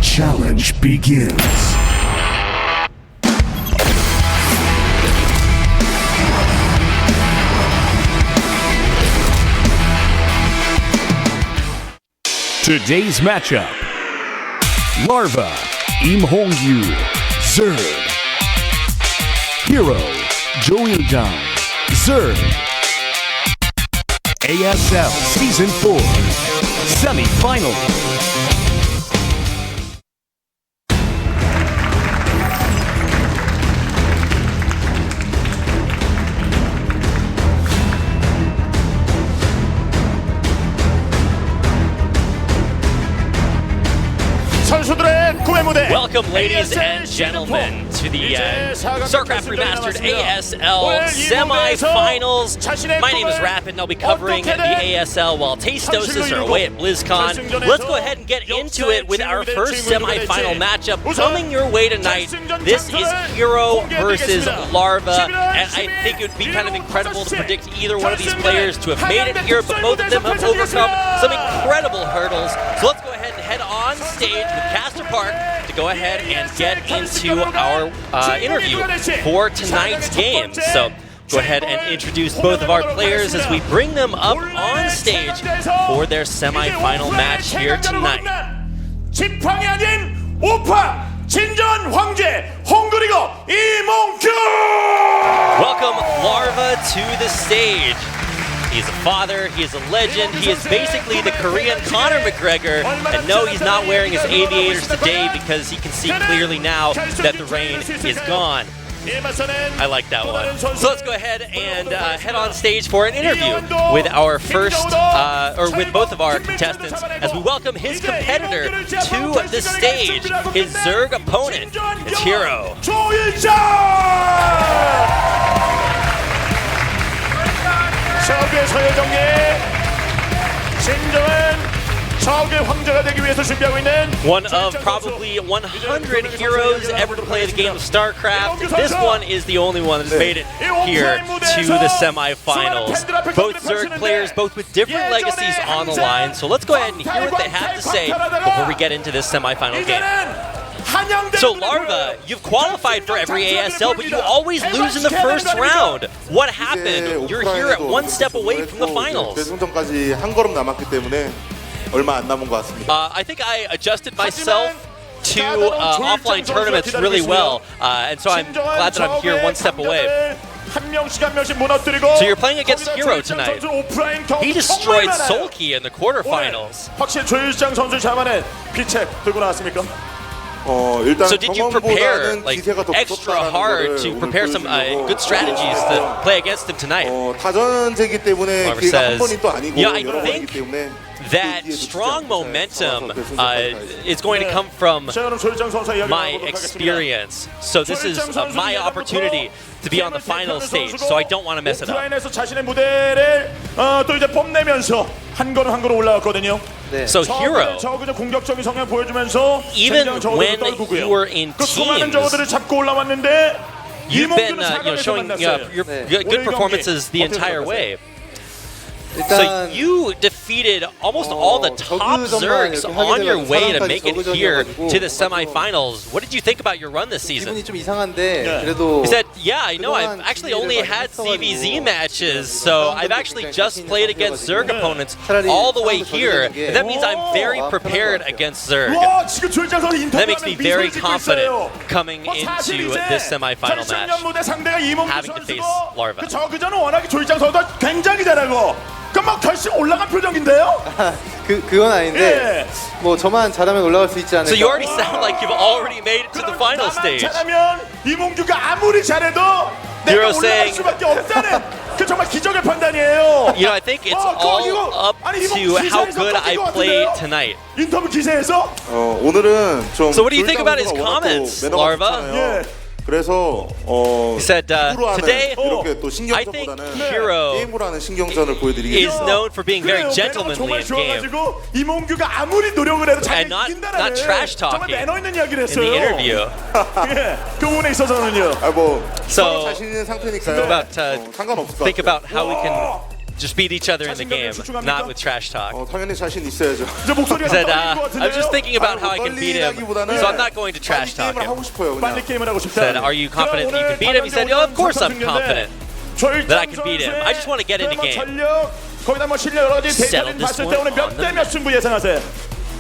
challenge begins. Today's matchup: Larva, Im Hong-yu, Zerg. Hero, Jo Il-jang, Zerg. ASL Season 4 Semi-Final. Welcome, ladies and gentlemen, to the StarCraft Remastered ASL semi-finals. My name is Rapid, and I'll be covering the ASL while Tastoses are away at BlizzCon. Let's go ahead and get into it with our first semi-final matchup coming your way tonight. This is Hero versus Larva, and I think it would be kind of incredible to predict either one of these players to have made it here, but both of them have overcome some incredible hurdles. So let's go ahead and head on stage with Castor Park to go ahead and get into our interview for tonight's game. So go ahead and introduce both of our players as we bring them up on stage for their semi-final match here tonight. 지팡이 아닌 오파 진전 황제 홍그리고 이몽규. Welcome Larva to the stage. He's a father, he is a legend, he is basically the Korean Conor McGregor, and no, he's not wearing his aviators today because he can see clearly now that the rain is gone. I like that one. So let's go ahead and head on stage for an interview with our first, or with both of our contestants, as we welcome his competitor to the stage, his Zerg opponent. It's Hero. 적의 서열정리에 진정한 적의 황제가 되기 위해서 준비하고 있는 one of probably 100 heroes ever to play the game of StarCraft. This one is the only one that's made it here to the semi-finals. Both Zerg players, both with different legacies on the line. So let's go ahead and hear what they have to say before we get into this semi-final game. So Larva, you've qualified for every ASL, but you always lose in the first round. What happened? You're here at one step away from the finals. 결승전까지 한 걸음 남았기 때문에 얼마 안 남은 것 같습니다. I think I adjusted myself to offline tournaments really well, and so I'm glad that I'm here one step away. So you're playing against Hero tonight. He destroyed Solkey in the quarterfinals. 확실히 조일장 선수 자만의 피책 들고 나왔습니까? So did you prepare like extra hard to prepare some good strategies to play against him tonight? 다전제기 때문에 기회가 한 번이 또 아니고 여러 번이기 때문에 that strong momentum is going to come from my experience. So this is my opportunity to be on the final stage, so I don't want to mess it up. 자신의 무대를 또 이제 뽐내면서 한 걸음 한 걸음 올라왔거든요. So Hero, 공격적인 성향 보여주면서 even when you were in teams, 저거들을 잡고 올라왔는데 you've been showing your good performances the entire way. So you defeated almost all the top Zergs on your way to make it here to the semi-finals. What did you think about your run this season? He said, yeah, I know, I've actually only had CVZ matches, so I've actually just played against Zerg opponents all the way here. And that means I'm very prepared against Zerg. That makes me very confident coming into this semi-final match, having to face Larva. 그럼 결승 올라간 표정인데요? 그건 아닌데 뭐 저만 잘하면 올라갈 수 있지 않을까? So you already sound like you've already made it to the final stage. 잘하면 이몽규가 아무리 잘해도 내가 올라갈 수밖에 없다는 그 정말 기적의 판단이에요. You know, I think it's all up to how good I played tonight. 인터뷰 기세에서 오늘은 좀 So what do you think about his comments, Larva? 그래서 He said today 이렇게 또 I think Hero 게임으로 하는 신경전을 보여드리겠습니다. is known for being very gentlemanly in game 이몽규가 아무리 노력을 해도 and not trash talking in the interview. 그 부분에 있어서는요. 뭐 So 자신 있는 상태니까요. think about how we can just beat each other in the game, not with trash talk. 당연히 자신 있어야죠. 이제 목소리가 He said, 떨리는 것 I was just 같은데요. thinking about how I can beat him, so I'm not going to trash talk 게임을 him. 하고 싶어요. 빨리 그냥. 게임을 하고 싶다. Said, are you confident that you can beat him? He said, of course I'm confident that I can beat him. I just want to get in the game. 전력, 거기다 뭐 실력 여러 가지 데이터를 봤을 때 오늘 몇 대 몇 승부 예상하세요?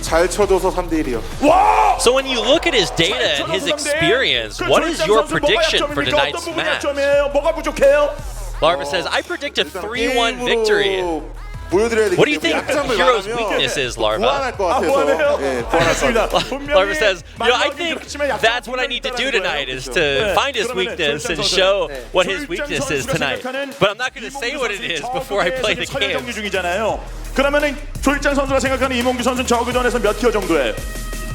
잘 쳐줘서 3대1이요. 와! So when you look at his data and his experience, what is your prediction for tonight's match? 뭐가 부족해요? Larva says, I predict a 3-1 victory. 보여드려야 What do you think Hero's weakness is, Larva? 보완할 것 같아서. 예, 알겠습니다. Larva says, I think that's what I need to do tonight is to find his weakness and show what his weakness is tonight. But I'm not going to say what it is before I play the game. 그러면은 조일장 선수가 생각하는 이몽규 선수는 저그전에서 몇 티어 정도예요?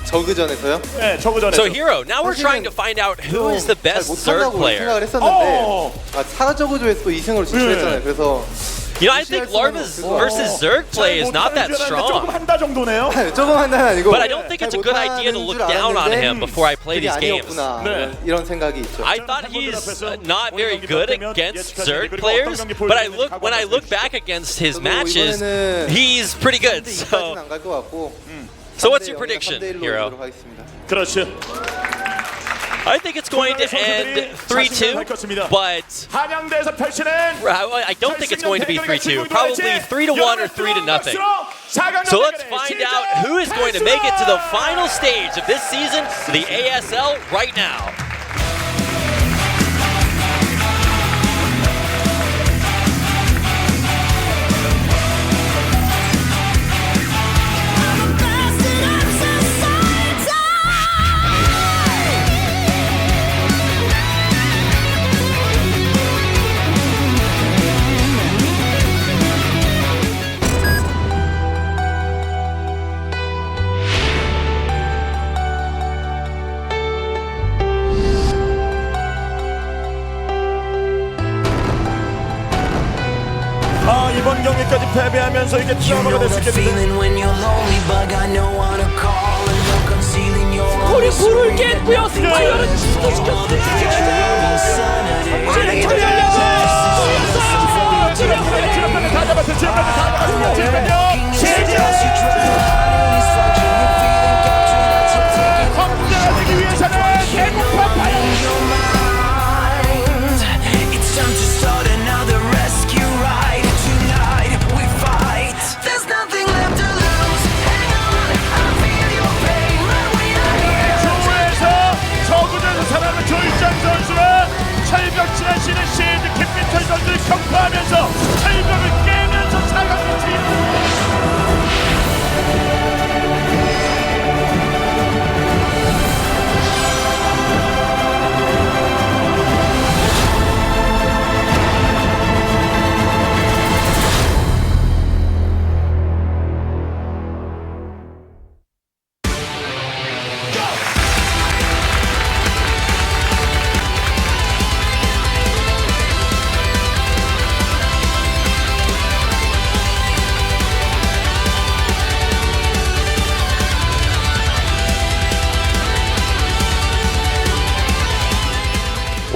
저그전에서요? 네, 저그전에서. So Hero, now we're trying to find out who is the best Zerg player. 생각을 했었는데 사라저그조에서 또 2승으로 진출했잖아요. 그래서 You know, I think Larva's versus Zerg play is not that strong. 조금 한다 정도네요. 조금 한다는 아니고. But I don't think it's a good idea to look down on him before I play these games. 이런 생각이 있죠. I thought he's not very good against Zerg players, but when I look back against his matches, he's pretty good. So what's your prediction, Hero? 그렇죠. I think it's going to end 3-2, but I don't think it's going to be 3-2. Probably 3-1 or 3-0. So let's find out who is going to make it to the final stage of this season, the ASL, right now. 이번 경기까지 패배하면서 이게 트라우마가 될 수 있겠는데. 우리 불을 깼고요. 스파이어는 건강하기 위해서는 배고파 사랑하는 조일장 선수가 철벽 지나시는 시드 김민철 선수를 격파하면서 철벽을 깨면서 4강에 진입.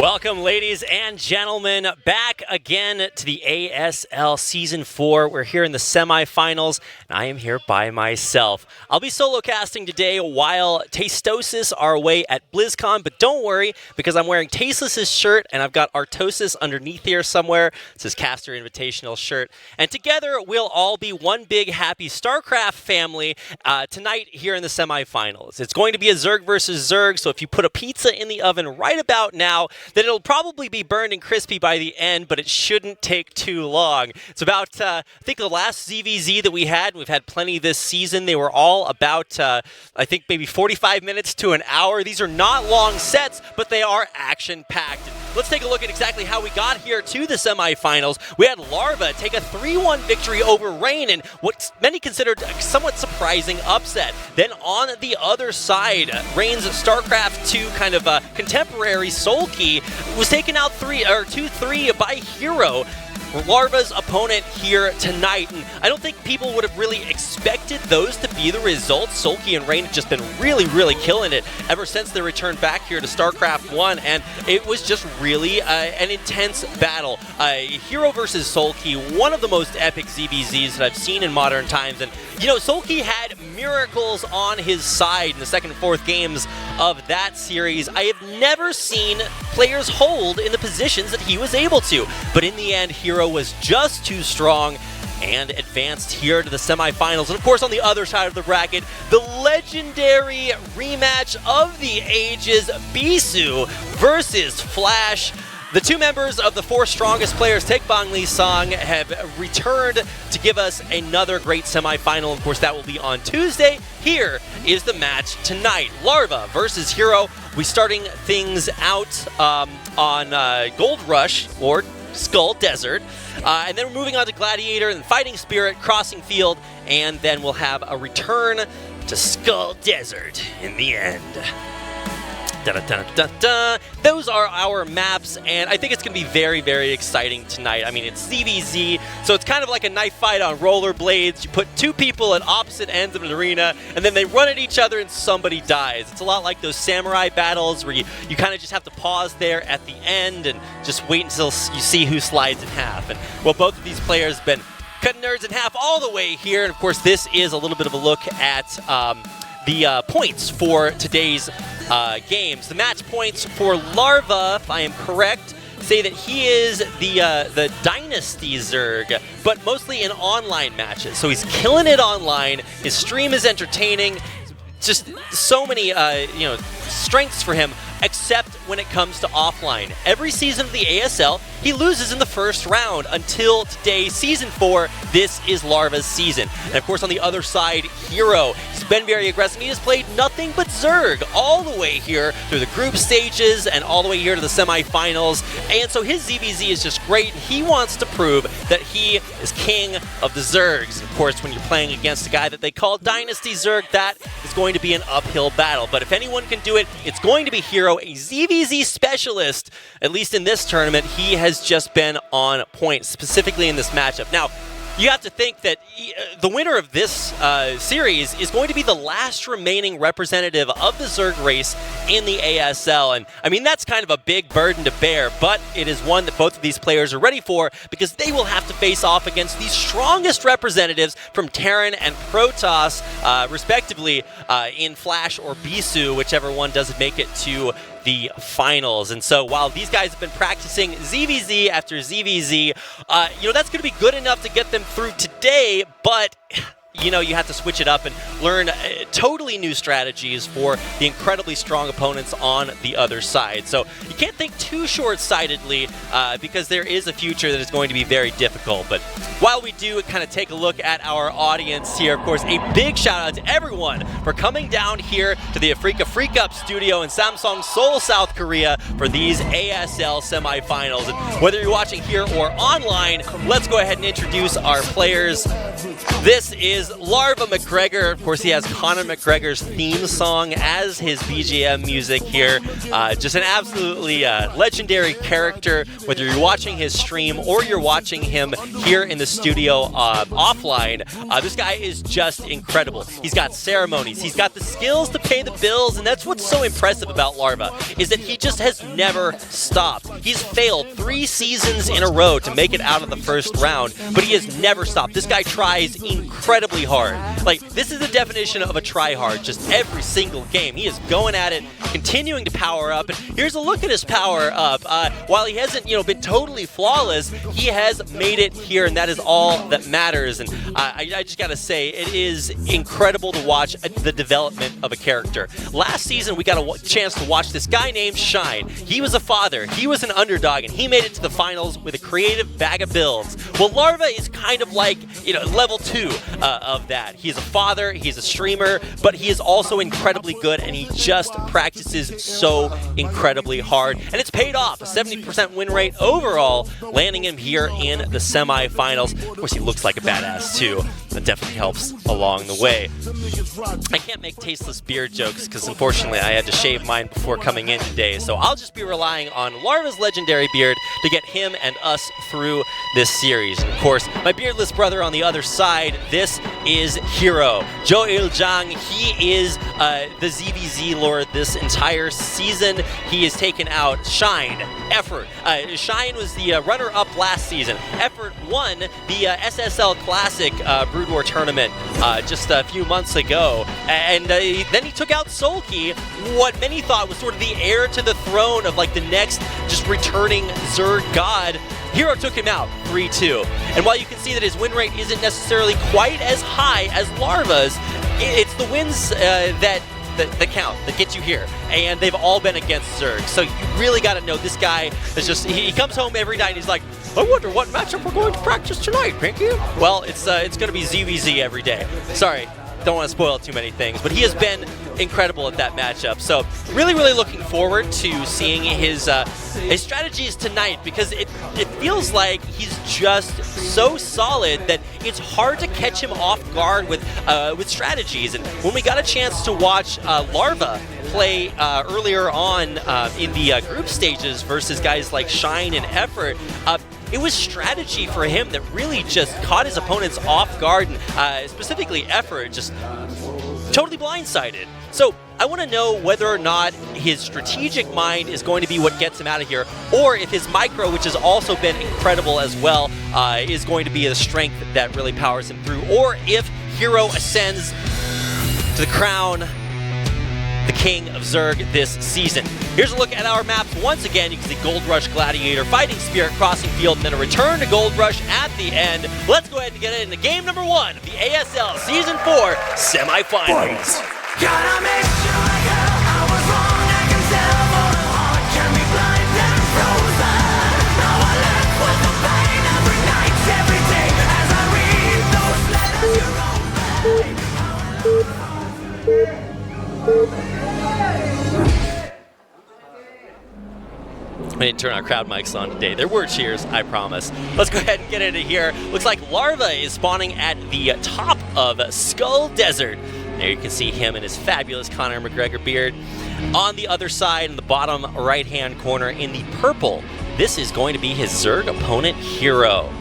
Welcome, ladies and gentlemen, back again to the ASL Season 4. We're here in the semifinals, and I am here by myself. I'll be solo casting today while Tastosis are away at BlizzCon, but don't worry, because I'm wearing Tasteless's shirt, and I've got Artosis underneath here somewhere. It's his Caster Invitational shirt. And together, we'll all be one big happy StarCraft family tonight here in the semifinals. It's going to be a Zerg versus Zerg, so if you put a pizza in the oven right about now, then it'll probably be burned and crispy by the end, but it shouldn't take too long. It's about, I think the last ZVZ that we had, we've had plenty this season, they were all about, I think maybe 45 minutes to an hour. These are not long sets, but they are action-packed. Let's take a look at exactly how we got here to the semifinals. We had Larva take a 3-1 victory over Rain in what many considered a somewhat surprising upset. Then on the other side, Rain's StarCraft 2 kind of contemporary Soul Key was taken out 2-3 by Hero. Larva's opponent here tonight, and I don't think people would have really expected those to be the results. Sulky and Rain have just been really, really killing it ever since they returned back here to StarCraft 1, and it was just really an intense battle. Hero versus Sulky, one of the most epic ZVZs that I've seen in modern times, and you know, Sulky had miracles on his side in the second and fourth games of that series. I have never seen players hold in the positions that he was able to, but in the end, Hero was just too strong and advanced here to the semifinals. And of course, on the other side of the bracket, the legendary rematch of the ages, Bisu versus Flash. The two members of the four strongest players, Taekbang Lee Song, have returned to give us another great semifinal. Of course, that will be on Tuesday. Here is the match tonight. Larva versus Hero. We're starting things out on Gold Rush, or Skull Desert. And then we're moving on to Gladiator and Fighting Spirit, Crossing Field, and then we'll have a return to Skull Desert in the end. Those are our maps, and I think it's going to be very, very exciting tonight. I mean, it's ZVZ, so it's kind of like a knife fight on rollerblades. You put two people at opposite ends of an arena, and then they run at each other and somebody dies. It's a lot like those samurai battles where you kind of just have to pause there at the end and just wait until you see who slides in half. And well, both of these players have been cutting nerds in half all the way here, and of course, this is a little bit of a look at the points for today's games. The match points for Larva, if I am correct, say that he is the Dynasty Zerg, but mostly in online matches. So he's killing it online. His stream is entertaining. Just so many strengths for him, except when it comes to offline. Every season of the ASL, he loses in the first round until today, Season 4. This is Larva's season. And of course, on the other side, Hero. He's been very aggressive. He has played nothing but Zerg all the way here through the group stages and all the way here to the semifinals. And so his ZVZ is just great. He wants to prove that he is king of the Zergs. And of course, when you're playing against a guy that they call Dynasty Zerg, that is going to be an uphill battle. But if anyone can do it, it's going to be Hero, a ZVZ specialist. At least in this tournament, he has just been on point, specifically in this matchup. Now, you have to think that the winner of this series is going to be the last remaining representative of the Zerg race in the ASL. And I mean, that's kind of a big burden to bear, but it is one that both of these players are ready for because they will have to face off against the strongest representatives from Terran and Protoss, respectively, in Flash or Bisu, whichever one doesn't make it to the finals. And so while these guys have been practicing ZVZ after ZVZ, that's going to be good enough to get them through today, but you have to switch it up and learn totally new strategies for the incredibly strong opponents on the other side. So you can't think too short-sightedly because there is a future that is going to be very difficult. But while we do kind of take a look at our audience here, of course, a big shout-out to everyone for coming down here to the Africa Freak Up studio in Samsung, Seoul, South Korea for these ASL semifinals. And whether you're watching here or online, let's go ahead and introduce our players. This is Larva McGregor. Of course, he has Conor McGregor's theme song as his BGM music here. Just an absolutely legendary character, whether you're watching his stream or you're watching him here in the studio offline. This guy is just incredible. He's got ceremonies. He's got the skills to pay the bills, and that's what's so impressive about Larva, is that he just has never stopped. He's failed 3 seasons in a row to make it out of the first round, but he has never stopped. This guy tries incredibly hard. Like, this is the definition of a try-hard, just every single game. He is going at it, continuing to power up, and here's a look at his power up. While he hasn't, been totally flawless, he has made it here, and that is all that matters. And I just gotta say, it is incredible to watch the development of a character. Last season, we got a chance to watch this guy named Shine. He was a father, he was an underdog, and he made it to the finals with a creative bag of builds. Well, Larva is kind of like, level 2 of that. He's a father, he's a streamer, but he is also incredibly good, and he just practices so incredibly hard. And it's paid off, a 70% win rate overall, landing him here in the semifinals. Of course, he looks like a badass too. That definitely helps along the way. I can't make tasteless beard jokes because unfortunately I had to shave mine before coming in today, so I'll just be relying on Larva's legendary beard to get him and us through this series. And of course, my beardless brother on the other side, this is Hero. Jo Il-jang, he is the ZVZ Lord this entire season. He has taken out Shine, Effort. Shine was the runner-up last season. Effort won the SSL Classic Brood War tournament just a few months ago. And then he took out Sulky, what many thought was sort of the heir to the throne of like the next just returning Zerg god. Hero took him out 3-2. And while you can see that his win rate isn't necessarily quite as high as Larva's, it's the wins that count, that get you here. And they've all been against Zerg. So you really got to know this guy is just, he comes home every night and he's like, I wonder what matchup we're going to practice tonight, Pinky. Well, it's going to be ZVZ every day. Sorry, don't want to spoil too many things, but he has been incredible at that matchup. So really, really looking forward to seeing his strategies tonight, because it feels like he's just so solid that it's hard to catch him off guard with strategies. And when we got a chance to watch Larva play earlier on in the group stages versus guys like Shine and Effort, it was strategy for him that really just caught his opponents off guard, and specifically Effort just totally blindsided. So I want to know whether or not his strategic mind is going to be what gets him out of here, or if his micro, which has also been incredible as well, is going to be the strength that really powers him through, or if Hero ascends to the crown, the king of Zerg this season. Here's a look at our maps once again. You can see Gold Rush, Gladiator, Fighting Spirit, Crossing Field, and then a return to Gold Rush at the end. Let's go ahead and get into game number 1 of the ASL Season 4 semifinals. Gotta make sure, girl, I was wrong, I can tell, but the heart can be blind and frozen. Now I live with the pain every night, every day, as I read those letters you We didn't turn our crowd mics on today. There were cheers, I promise. Let's go ahead and get into here. Looks like Larva is spawning at the top of Skull Desert. There you can see him in his fabulous Conor McGregor beard. On the other side, in the bottom right-hand corner, in the purple, this is going to be his Zerg opponent, Hero.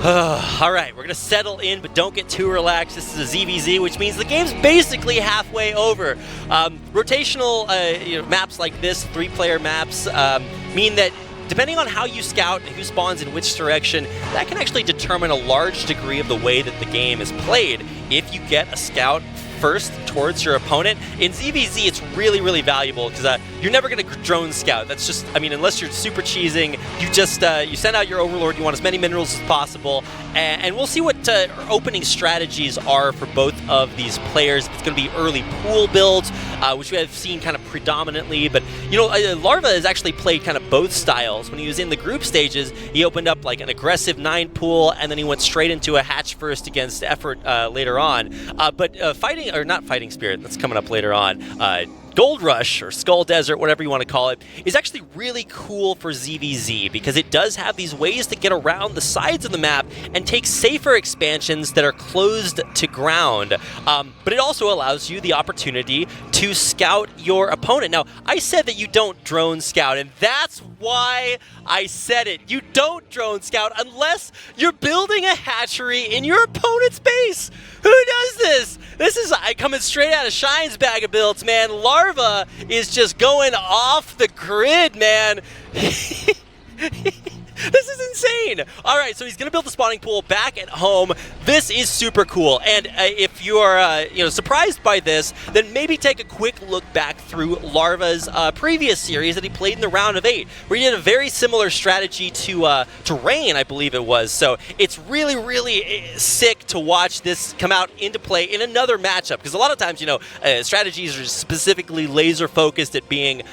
All right, we're going to settle in, but don't get too relaxed. This is a ZVZ, which means the game's basically halfway over. Rotational maps like this, 3-player maps, mean that depending on how you scout and who spawns in which direction, that can actually determine a large degree of the way that the game is played. If you get a scout first towards your opponent, in ZVZ it's really, really valuable, because you're never going to drone scout. That's just, I mean, unless you're super cheesing, you just you send out your overlord, you want as many minerals as possible, and we'll see what opening strategies are for both of these players. It's going to be early pool builds, which we have seen kind of predominantly, but you know, Larva has actually played kind of both styles. When he was in the group stages, he opened up like an aggressive 9 pool, and then he went straight into a hatch first against Effort later on. But not Fighting Spirit, that's coming up later on. Gold Rush, or Skull Desert, whatever you want to call it, is actually really cool for ZVZ, because it does have these ways to get around the sides of the map and take safer expansions that are closed to ground. But it also allows you the opportunity to scout your opponent. Now, I said that you don't drone scout, and that's why I said it. You don't drone scout unless you're building a hatchery in your opponent's base. Who does this? This is coming straight out of Shine's bag of builds, man. Larva is just going off the grid, man. This is insane. All right, so he's going to build the spawning pool back at home. This is super cool. And if you are surprised by this, then maybe take a quick look back through Larva's previous series that he played in the round of 8, where he did a very similar strategy to Rain, I believe it was. So it's really, really sick to watch this come out into play in another matchup, because a lot of times, strategies are specifically laser focused at being,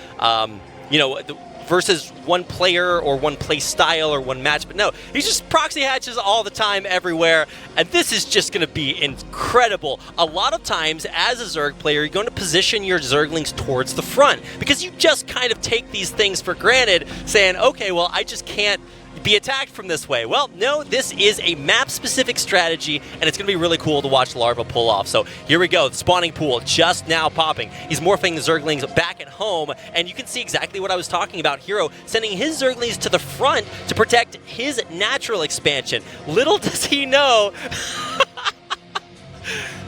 versus one player or one play style or one match. But no, he just proxy hatches all the time everywhere. And this is just going to be incredible. A lot of times, as a Zerg player, you're going to position your Zerglings towards the front because you just kind of take these things for granted, saying, okay, well, I just can't be attacked from this way. Well, no, this is a map-specific strategy, and it's going to be really cool to watch Larva pull off. So here we go, the spawning pool just now popping. He's morphing the Zerglings back at home, and you can see exactly what I was talking about. Hero sending his Zerglings to the front to protect his natural expansion. Little does he know...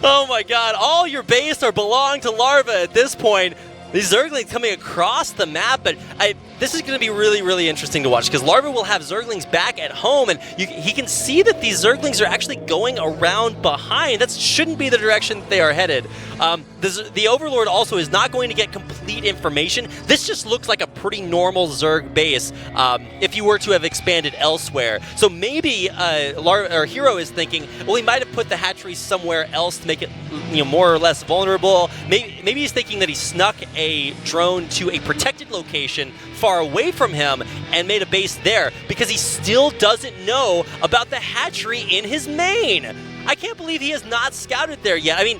Oh my god, all your base are belong to Larva at this point. These Zerglings coming across the map, but this is going to be really, really interesting to watch because Larva will have Zerglings back at home, and he can see that these Zerglings are actually going around behind. That shouldn't be the direction that they are headed. The Overlord also is not going to get complete information. This just looks like a pretty normal Zerg base if you were to have expanded elsewhere. So maybe Hero is thinking, well, he might have put the hatchery somewhere else to make it more or less vulnerable. Maybe he's thinking that he snuck a drone to a protected location far away from him and made a base there because he still doesn't know about the hatchery in his main. I can't believe he has not scouted there yet. I mean,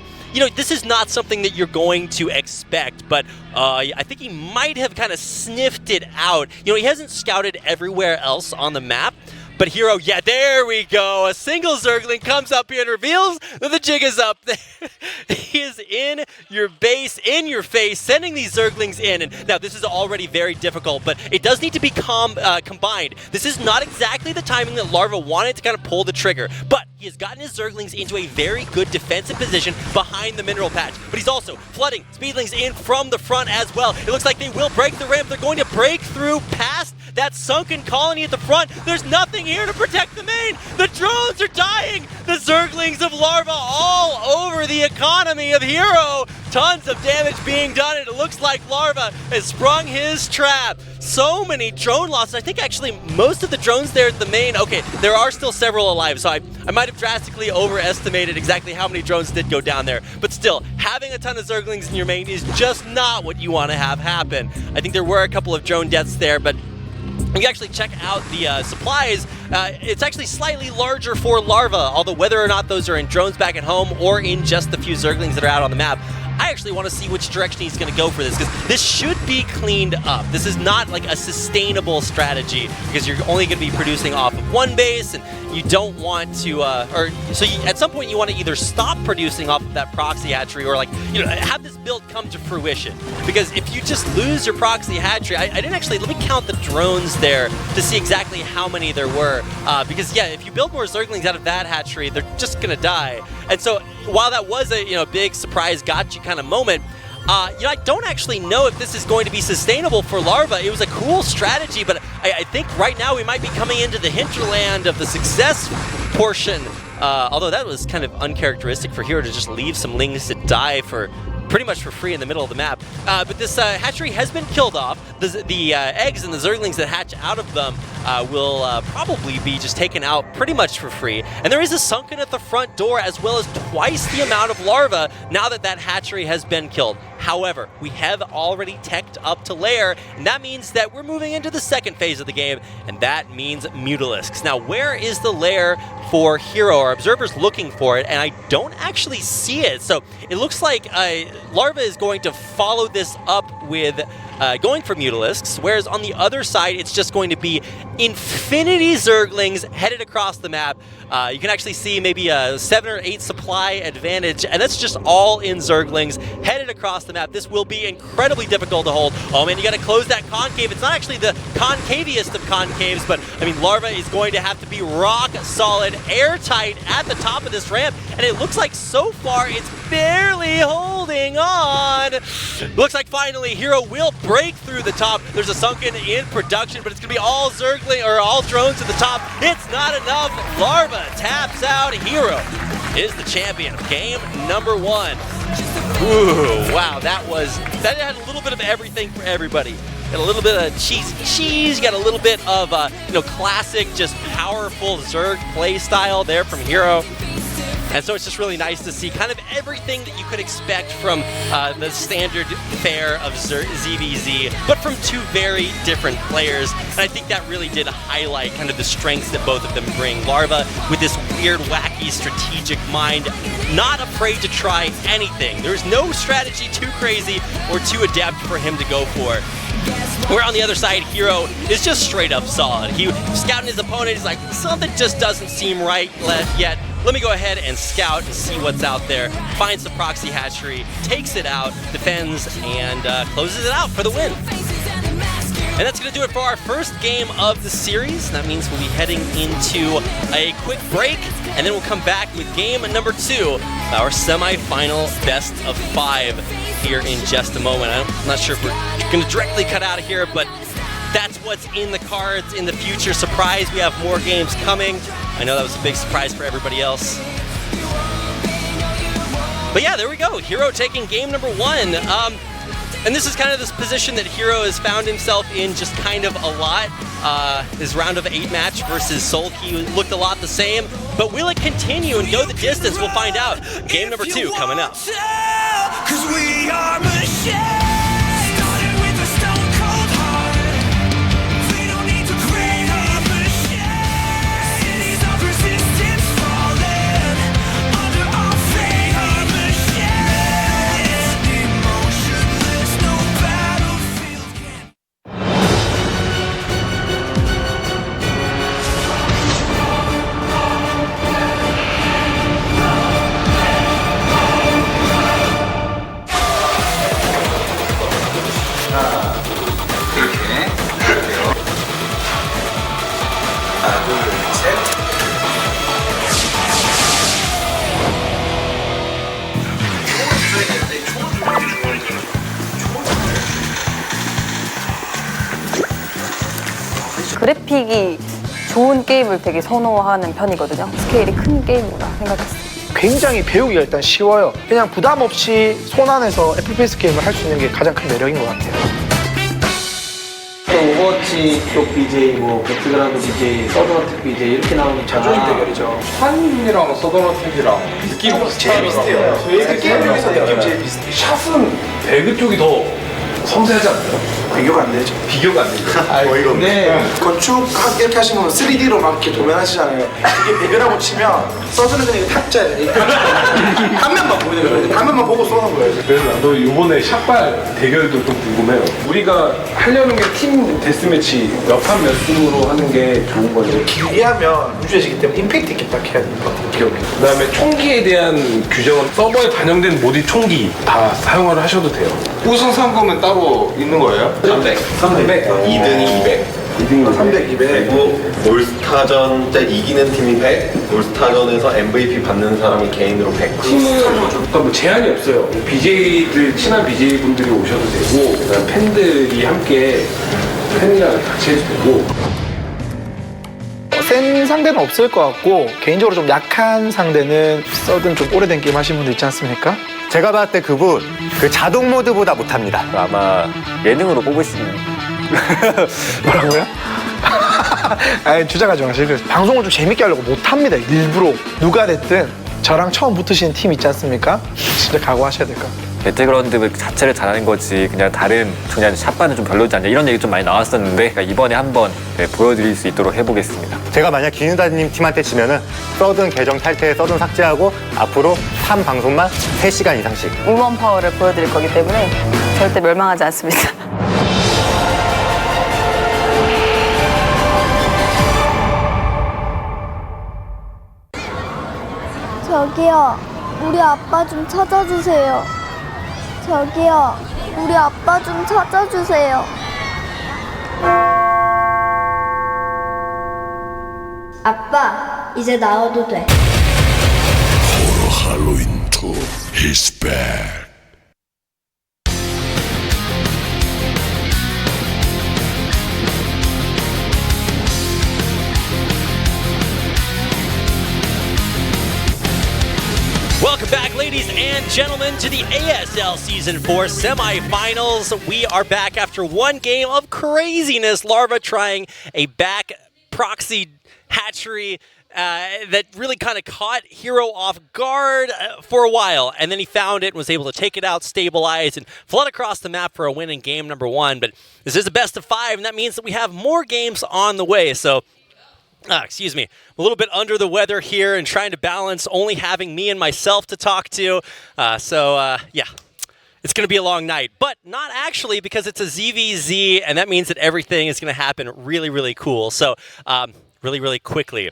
this is not something that you're going to expect, but I think he might have kind of sniffed it out. He hasn't scouted everywhere else on the map. But Hero, yeah, there we go. A single Zergling comes up here and reveals that the jig is up. He is in your base, in your face, sending these Zerglings in. And now this is already very difficult, but it does need to be combined. This is not exactly the timing that Larva wanted to kind of pull the trigger, but he has gotten his Zerglings into a very good defensive position behind the mineral patch. But he's also flooding Speedlings in from the front as well. It looks like they will break the ramp. They're going to break through past that sunken colony at the front. There's nothing here to protect the main. The drones are dying. The Zerglings of Larva all over the economy of Hero. Tons of damage being done, and it looks like Larva has sprung his trap. So many drone losses. I think actually most of the drones there at the main, okay, there are still several alive, so I might have drastically overestimated exactly how many drones did go down there. But still, having a ton of Zerglings in your main is just not what you want to have happen. I think there were a couple of drone deaths there, but if you actually check out the supplies, it's actually slightly larger for Larva, although whether or not those are in drones back at home or in just the few Zerglings that are out on the map, I actually want to see which direction he's going to go for this, because this should be cleaned up. This is not like a sustainable strategy, because you're only going to be producing off of one base, and you don't want to, at some point you want to either stop producing off of that proxy hatchery, or have this build come to fruition. Because if you just lose your proxy hatchery, I didn't actually, let me count the drones there to see exactly how many there were, because yeah, if you build more Zerglings out of that hatchery, they're just going to die. And so while that was a big surprise gotcha kind of moment, I don't actually know if this is going to be sustainable for Larva. It was a cool strategy, but I think right now we might be coming into the hinterland of the success portion. Although that was kind of uncharacteristic for Hero to just leave some lings to die for pretty much for free in the middle of the map. But this hatchery has been killed off. The eggs and the Zerglings that hatch out of them will probably be just taken out pretty much for free. And there is a sunken at the front door, as well as twice the amount of larva now that that hatchery has been killed. However, we have already teched up to lair, and that means that we're moving into the second phase of the game, and that means Mutalisks. Now, where is the lair for Hero? Our observer's looking for it, and I don't actually see it. So it looks like Larva is going to follow this up with going for Mutalisks, whereas on the other side, it's just going to be infinity Zerglings headed across the map. You can actually see maybe a 7 or 8 supply advantage, and that's just all in Zerglings headed across the map. This will be incredibly difficult to hold. Oh man, you got to close that concave. It's not actually the concaviest of concaves, but I mean, Larva is going to have to be rock solid, airtight at the top of this ramp, and it looks like so far it's barely holding on. Looks like finally Hero will break through the top. There's a sunken in production, but it's gonna be all Zergling or all drones at the top. It's not enough. Larva taps out. Hero is the champion of game number 1. Ooh, wow, that had a little bit of everything for everybody. Got a little bit of cheese, got a little bit of classic, just powerful Zerg play style there from Hero. And so it's just really nice to see kind of everything that you could expect from the standard fare of ZVZ, but from two very different players. And I think that really did highlight kind of the strengths that both of them bring. Larva with this weird, wacky, strategic mind, not afraid to try anything. There's no strategy too crazy or too adept for him to go for. Where on the other side, Hero is just straight up solid. He scouting his opponent, he's like, something just doesn't seem right yet. Let me go ahead and scout and see what's out there. Finds the proxy hatchery, takes it out, defends, and closes it out for the win. And that's going to do it for our first game of the series. That means we'll be heading into a quick break, and then we'll come back with game number 2, our semi-final best of 5 here in just a moment. I'm not sure if we're going to directly cut out of here, but that's what's in the cards in the future. Surprise, we have more games coming. I know that was a big surprise for everybody else. But yeah, there we go. Hero taking game number 1. And this is kind of this position that Hero has found himself in just kind of a lot. His round of 8 match versus Sulky looked a lot the same, but will it continue and go the distance? We'll find out. Game number 2 coming up. 'Cause we are machines. Started with a stone cold heart. We don't need to create a machine. Cities of resistance falling under our fate. Our machines. Emotionless, no battlefield can. 그래픽이 좋은 게임을 되게 선호하는 편이거든요. 스케일이 큰 게임이라 생각했어요. 굉장히 배우기가 일단 쉬워요. 그냥 부담 없이 손 안에서 FPS 게임을 할 수 있는 게 가장 큰 매력인 것 같아요. 오버워치 쪽 BJ, 뭐 배틀그라운드 BJ, 서든어택 BJ 이렇게 나오니까 자존심 대결이죠. 환이랑 서든어택이랑 느낌 제일 비슷해요. 저희 게임에서 느낌 제일 비슷해요. 샷은 배그 쪽이 더 섬세하지 않나요? 비교가 안 되죠. 비교가 안 되죠. 어이가 없네. 건축 이렇게 하시면 3D로 막 이렇게 도면하시잖아요. 이게 배그라고 치면 서드는 그냥 탁자예요. 단면만 보이는 거예요. 단면만 보고 쏘는 거예요. 그래서 나도 이번에 샷발 대결도 좀 궁금해요. 우리가 하려는 게 팀 데스매치 몇 판 몇 승으로 하는 게 좋은 거죠. 길게 하면 유죄지기 때문에 임팩트 있게 딱 해야 되는 것 같아요. 그다음에 총기에 대한 규정은 서버에 반영된 모든 총기 다 사용을 하셔도 돼요. 우승 상금은 따로 있는 거예요? 300. 2등이 200. 2등이 300, 200. 그리고 올스타전 때 이기는 팀이 100. 올스타전에서 MVP 받는 사람이 개인으로 100. 팀은 그러니까 뭐 제한이 없어요. BJ들 친한 BJ 분들이 오셔도 되고, 그다음 팬들이 함께 팬이랑 같이 해도 되고. 센 상대는 없을 것 같고 개인적으로 좀 약한 상대는 서든 좀 오래된 게임 하신 분들 있지 않습니까? 제가 봤을 때 그분 그 자동 모드보다 못합니다. 아마 예능으로 뽑을 수 있는. 뭐라고요? 아니 주작하지 마시고 방송을 좀 재밌게 하려고 못합니다. 일부러 누가 됐든 저랑 처음 붙으시는 팀 있지 않습니까? 진짜 각오하셔야 될 것 같아요. 배틀그라운드 자체를 잘하는 거지 그냥 다른 그냥 샷발은 좀 별로지 않냐 이런 얘기 좀 많이 나왔었는데 이번에 한번 보여드릴 수 있도록 해보겠습니다. 제가 만약 기누다님 팀한테 지면은 서든 계정 탈퇴, 서든 삭제하고 앞으로 3방송만 3시간 이상씩 우먼 파워를 보여드릴 거기 때문에 절대 멸망하지 않습니다. 저기요, 우리 아빠 좀 찾아주세요. 저기요, 우리 아빠 좀 찾아주세요. 아빠, 이제 나와도 돼. Halloween 2 is back. Welcome back, ladies and gentlemen, to the ASL Season 4 semifinals. We are back after one game of craziness. Larva trying a back proxy hatchery that really kind of caught Hero off guard for a while, and then he found it and was able to take it out, stabilize, and flood across the map for a win in game number 1. But this is a best of 5, and that means that we have more games on the way. So, excuse me, a little bit under the weather here and trying to balance only having me and myself to talk to. Yeah. It's going to be a long night, but not actually, because it's a ZVZ, and that means that everything is going to happen really, really cool. So, really, really quickly.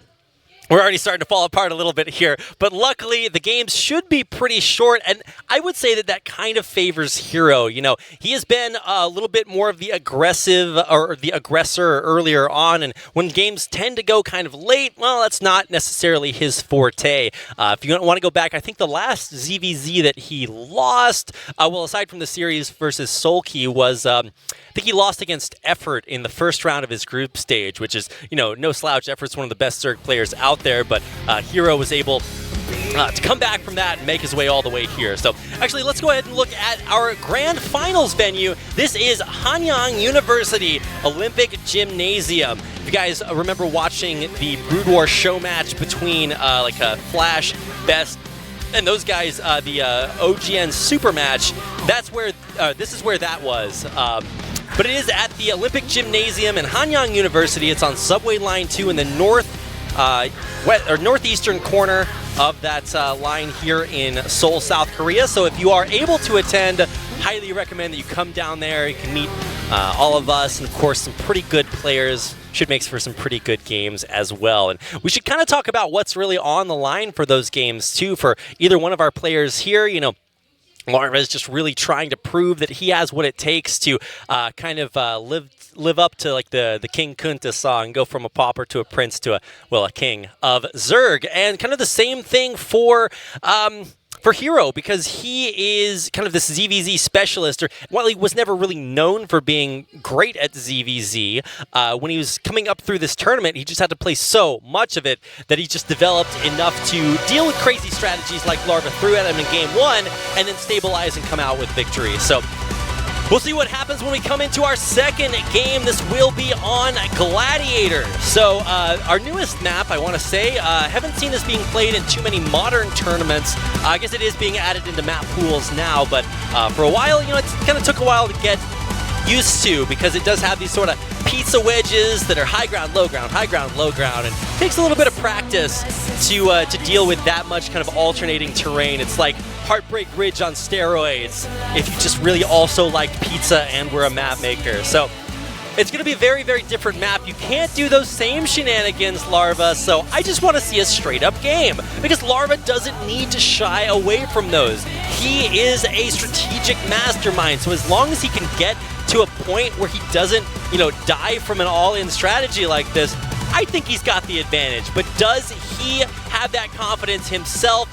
We're already starting to fall apart a little bit here, but luckily the games should be pretty short, and I would say that that kind of favors Hero. You know, he has been a little bit more of the aggressive or the aggressor earlier on, and when games tend to go kind of late, well, that's not necessarily his forte. If you want to go back, I think the last ZVZ that he lost, well, aside from the series versus Solkey, was I think he lost against Effort in the first round of his group stage, which is, you know, no slouch. Effort's one of the best Zerg players out there, but Hero was able to come back from that and make his way all the way here. So actually, let's go ahead and look at our grand finals venue. This is Hanyang University Olympic Gymnasium. If you guys remember watching the Brood War show match between like a Flash, Best, and those guys, the OGN super match, that's where, this is where that was. But it is at the Olympic Gymnasium in Hanyang University. It's on Subway Line 2 in the northeastern corner of that line here in Seoul, South Korea. So if you are able to attend, highly recommend that you come down there. You can meet all of us and, of course, some pretty good players. Should make for some pretty good games as well. And we should kind of talk about what's really on the line for those games, too, for either one of our players here. You know, Larva is just really trying to prove that he has what it takes to kind of live up to like the King Kunta song, go from a pauper to a prince to a king of Zerg. And kind of the same thing for Hero, because he is kind of this ZVZ specialist, or while he was never really known for being great at ZVZ, when he was coming up through this tournament, he just had to play so much of it that he just developed enough to deal with crazy strategies like Larva threw at him in game 1, and then stabilize and come out with victory. So we'll see what happens when we come into our second game. This will be on Gladiator. So our newest map, I want to say, haven't seen this being played in too many modern tournaments. I guess it is being added into map pools now, but for a while, you know, it kind of took a while to get used to, because it does have these sort of pizza wedges that are high ground, low ground, high ground, low ground, and it takes a little bit of practice to deal with that much kind of alternating terrain. It's like Heartbreak Ridge on steroids if you just really also like pizza and were a map maker. So it's going to be a very, very different map. You can't do those same shenanigans, Larva, so I just want to see a straight-up game, because Larva doesn't need to shy away from those. He is a strategic mastermind, so as long as he can get to a point where he doesn't, you know, die from an all-in strategy like this, I think he's got the advantage. But does he have that confidence himself?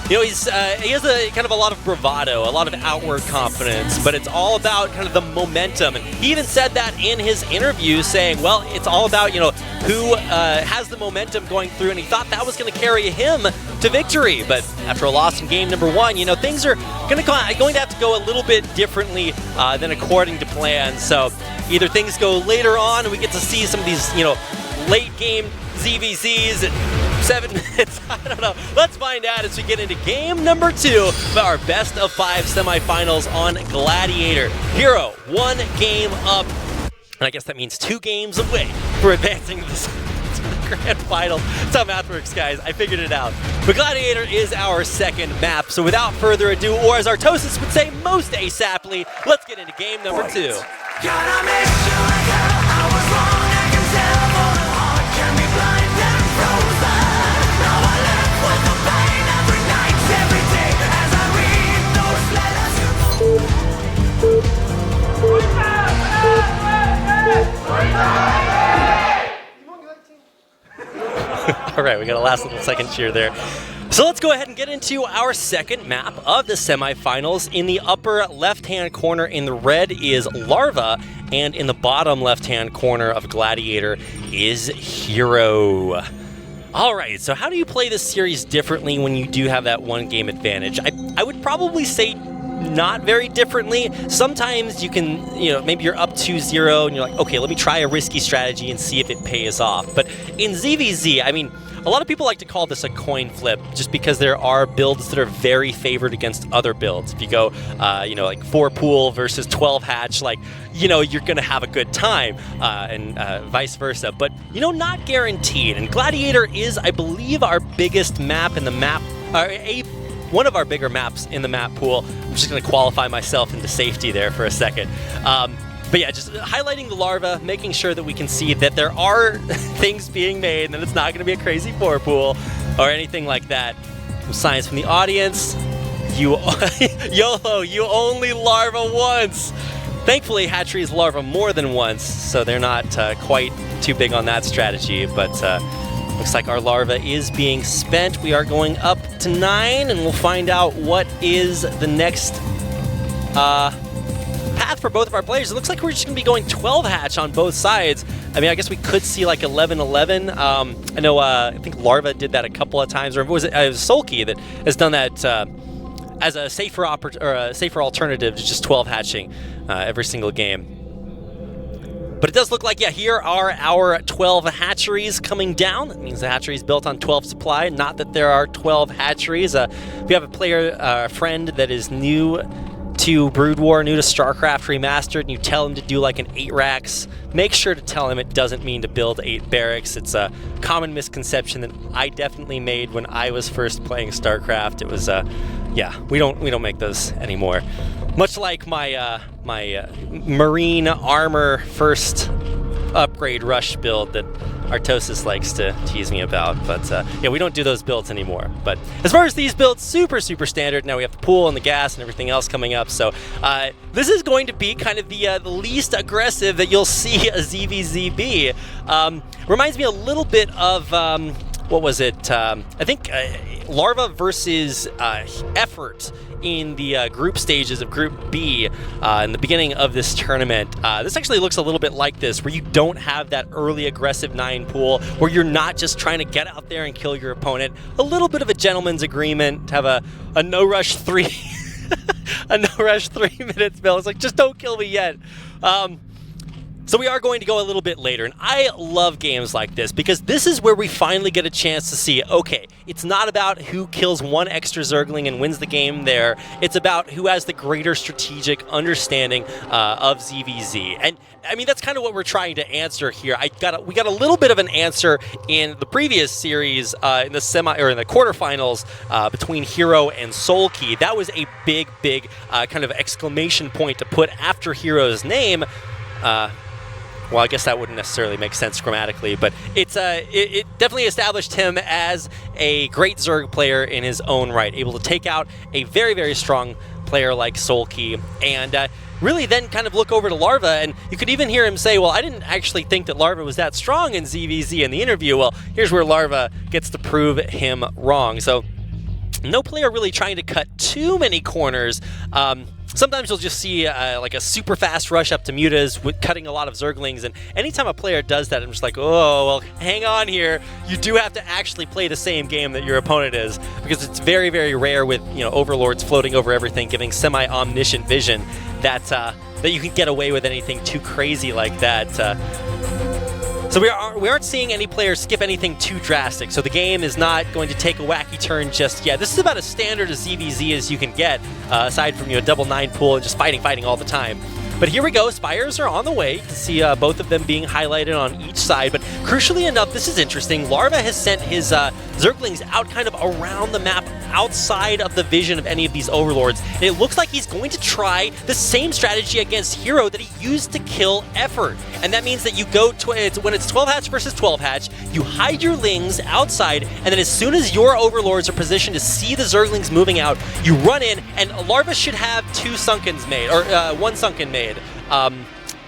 You know, he has a kind of a lot of bravado, a lot of outward confidence, but it's all about kind of the momentum. And he even said that in his interview, saying, well, it's all about, you know, who has the momentum going through, and he thought that was going to carry him to victory. But after a loss in game number 1, you know, things are going to have to go a little bit differently than according to plan. So either things go later on and we get to see some of these, you know, late game ZVZs at 7 minutes. I don't know. Let's find out as we get into game number 2 of our best of 5 semifinals on Gladiator. Hero, 1 game up, and I guess that means 2 games away for advancing to the grand final. That's how math works, guys. I figured it out. But Gladiator is our second map, so without further ado, or as Artosis would say most ASAPly, let's get into game number 2. Gonna make sure I was wrong, I can tell, for the heart can be blind and frozen. Now I live with the pain every night, every day, as I read those All right, we got a last little second cheer there. So let's go ahead and get into our second map of the semifinals. In the upper left-hand corner in the red is Larva, and in the bottom left-hand corner of Gladiator is Hero. All right, so how do you play this series differently when you do have that 1 game advantage? I would probably say not very differently. Sometimes you can, you know, maybe you're up 2-0 and you're like, okay, let me try a risky strategy and see if it pays off. But in ZVZ, I mean, a lot of people like to call this a coin flip just because there are builds that are very favored against other builds. If you go, you know, like 4 pool versus 12 hatch, like, you know, you're going to have a good time, and vice versa. But, you know, not guaranteed. And Gladiator is, I believe, our biggest map in the map, one of our bigger maps in the map pool. I'm just going to qualify myself into safety there for a second. But yeah, just highlighting the larva, making sure that we can see that there are things being made and that it's not going to be a crazy 4 pool or anything like that. Some science from the audience. YOLO, you only larva once. Thankfully, hatcheries larva more than once, so they're not quite too big on that strategy, but looks like our larva is being spent. We are going up to 9, and we'll find out what is the next path for both of our players. It looks like we're just going to be going 12 hatch on both sides. I mean, I guess we could see like 11-11. I know, I think Larva did that a couple of times, or was it Sulky that has done that as a safer alternative to just 12 hatching every single game. But it does look like, yeah, here are our 12 hatcheries coming down. That means the hatchery is built on 12 supply, not that there are 12 hatcheries. If you have a player, friend that is new to Brood War, new to StarCraft Remastered, and you tell him to do like an 8 racks, make sure to tell him it doesn't mean to build 8 barracks. It's a common misconception that I definitely made when I was first playing StarCraft. It was, yeah, we don't make those anymore. Much like my Marine Armor first upgrade rush build that Artosis likes to tease me about, but yeah, we don't do those builds anymore. But as far as these builds, super standard. Now we have the pool and the gas and everything else coming up, so this is going to be kind of the least aggressive that you'll see a ZVZ be. Reminds me a little bit of what was it? I think Larva versus Effort in the group stages of Group B in the beginning of this tournament. This actually looks a little bit like this, where you don't have that early aggressive 9 pool, where you're not just trying to get out there and kill your opponent. A little bit of a gentleman's agreement to have a no rush 3 a no rush 3 minutes build. It's like, just don't kill me yet. So we are going to go a little bit later, and I love games like this because this is where we finally get a chance to see, okay, it's not about who kills one extra Zergling and wins the game there. It's about who has the greater strategic understanding of ZVZ. And I mean, that's kind of what we're trying to answer here. We got a little bit of an answer in the previous series in the quarterfinals between Hero and Sulky. That was a big kind of exclamation point to put after Hero's name. Well, I guess that wouldn't necessarily make sense grammatically, but it definitely established him as a great Zerg player in his own right, able to take out a very strong player like Sulky, and really then kind of look over to Larva, and you could even hear him say, well, I didn't actually think that Larva was that strong in ZVZ in the interview. Well, here's where Larva gets to prove him wrong. So no player really trying to cut too many corners. Sometimes you'll just see like a super fast rush up to mutas with cutting a lot of Zerglings, and anytime a player does that, I'm just like, oh, well, hang on here. You do have to actually play the same game that your opponent is, because it's very rare with, you know, overlords floating over everything, giving semi-omniscient vision that you can get away with anything too crazy like that. So we aren't seeing any players skip anything too drastic, so the game is not going to take a wacky turn just yet. This is about as standard as ZVZ as you can get, aside from, you know, double 9 pool and just fighting all the time. But here we go, Spires are on the way. You can see both of them being highlighted on each side, but crucially enough, this is interesting. Larva has sent his Zerglings out kind of around the map, outside of the vision of any of these overlords. And it looks like he's going to try the same strategy against Hero that he used to kill Effort. And that means that you go when it's 12 hatch versus 12 hatch, you hide your lings outside, and then as soon as your overlords are positioned to see the Zerglings moving out, you run in, and Larva should have 2 sunkens made, or 1 sunken made.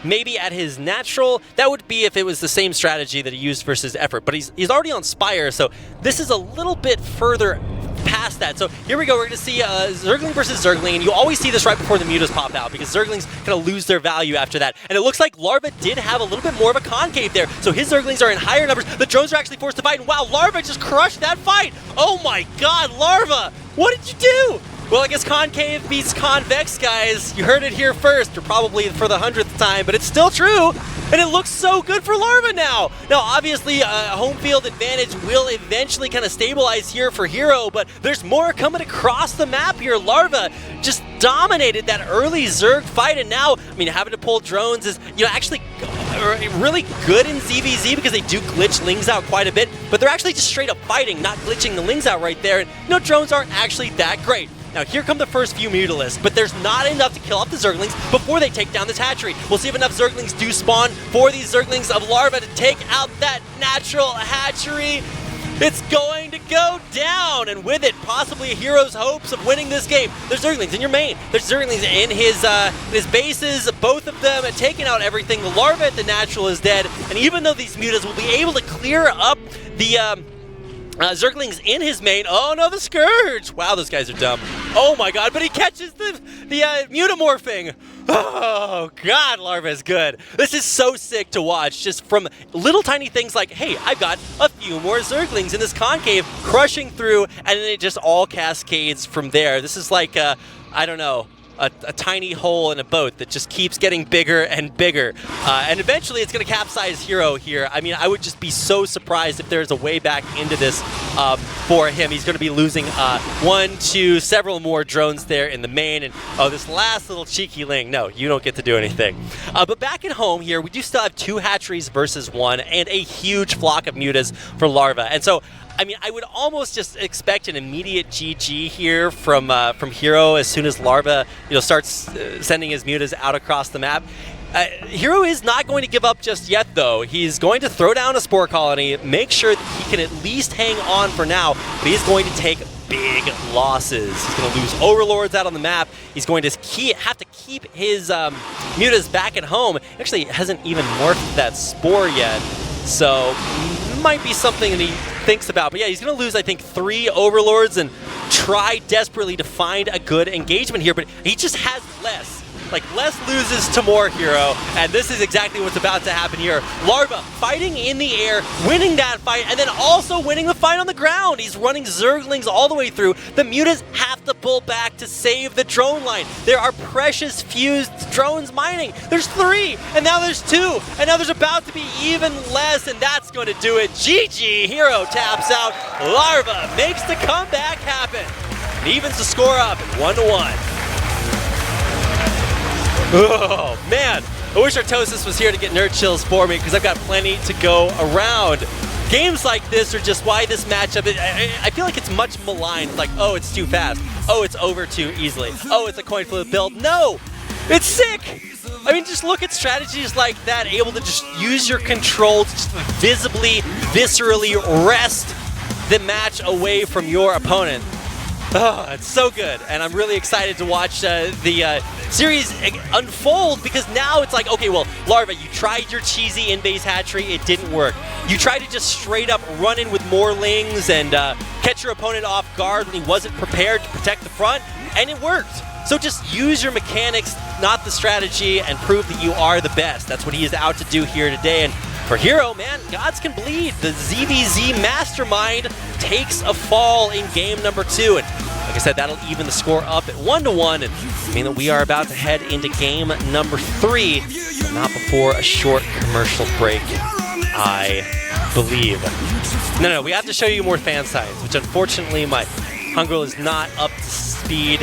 Maybe at his natural, that would be if it was the same strategy that he used versus Effort, but he's already on Spire, so this is a little bit further past that. So here we go, we're going to see Zergling versus Zergling, and you always see this right before the mutas pop out, because Zerglings kind of lose their value after that. And it looks like Larva did have a little bit more of a concave there, so his Zerglings are in higher numbers. The drones are actually forced to fight, and wow, Larva just crushed that fight! Oh my god, Larva! What did you do? Well, I guess concave beats convex, guys. You heard it here first, or probably for the 100th time, but it's still true. And it looks so good for Larva now. Now, obviously, home field advantage will eventually kind of stabilize here for Hero, but there's more coming across the map here. Larva just dominated that early Zerg fight, and now, I mean, having to pull drones is, you know, actually really good in ZVZ because they do glitch Lings out quite a bit, but they're actually just straight up fighting, not glitching the Lings out right there, and, you know, drones aren't actually that great. Now, here come the first few Mutalisks, but there's not enough to kill off the Zerglings before they take down this hatchery. We'll see if enough Zerglings do spawn for these Zerglings of Larva to take out that natural hatchery. It's going to go down, and with it, possibly Hero's hopes of winning this game. There's Zerglings in your main. There's Zerglings in his bases, both of them taking out everything. The Larva at the natural is dead, and even though these Mutas will be able to clear up the Zerglings in his main. Oh no, the Scourge! Wow, those guys are dumb. Oh my god, but he catches the mutamorphing. Oh god, Larva is good. This is so sick to watch, just from little tiny things like, hey, I've got a few more Zerglings in this concave crushing through, and then it just all cascades from there. This is like, I don't know, a tiny hole in a boat that just keeps getting bigger and bigger. And eventually it's going to capsize Hero here. I mean, I would just be so surprised if there's a way back into this for him. He's going to be losing 1, 2, several more drones there in the main. And oh, this last little cheeky Ling. No, you don't get to do anything. But back at home here, we do still have 2 hatcheries versus 1 and a huge flock of mutas for Larva. And so, I mean, I would almost just expect an immediate GG here from Hero as soon as Larva, you know, starts sending his mutas out across the map. Hero is not going to give up just yet, though. He's going to throw down a Spore Colony, make sure that he can at least hang on for now, but he's going to take big losses. He's going to lose Overlords out on the map. He's going to have to keep his mutas back at home. Actually, hasn't even morphed that Spore yet, so might be something that he thinks about. But yeah, he's going to lose, I think, 3 Overlords and try desperately to find a good engagement here, but he just has less. Like, less loses to more, Hero, and this is exactly what's about to happen here. Larva fighting in the air, winning that fight, and then also winning the fight on the ground. He's running Zerglings all the way through. The Mutas have to pull back to save the drone line. There are precious fused drones mining. There's 3, and now there's 2, and now there's about to be even less, and that's going to do it. GG, Hero taps out. Larva makes the comeback happen. And evens the score up at 1-1. Oh, man. I wish Artosis was here to get nerd chills for me because I've got plenty to go around. Games like this are just why this matchup, I feel like it's much maligned. Like, oh, it's too fast. Oh, it's over too easily. Oh, it's a coin flip build. No, it's sick. I mean, just look at strategies like that, able to just use your control to just visibly, viscerally wrest the match away from your opponent. Oh, it's so good, and I'm really excited to watch the series unfold because now it's like, okay, well, Larva, you tried your cheesy in-base hatchery, it didn't work. You tried to just straight up run in with more Lings and catch your opponent off guard when he wasn't prepared to protect the front, and it worked. So just use your mechanics, not the strategy, and prove that you are the best. That's what he is out to do here today. And for Hero, man, gods can bleed. The ZVZ mastermind takes a fall in game number 2. And like I said, that'll even the score up at 1-1. And mean that we are about to head into game number 3, but not before a short commercial break, I believe. No, we have to show you more fan signs, which unfortunately my Hungrel is not up to speed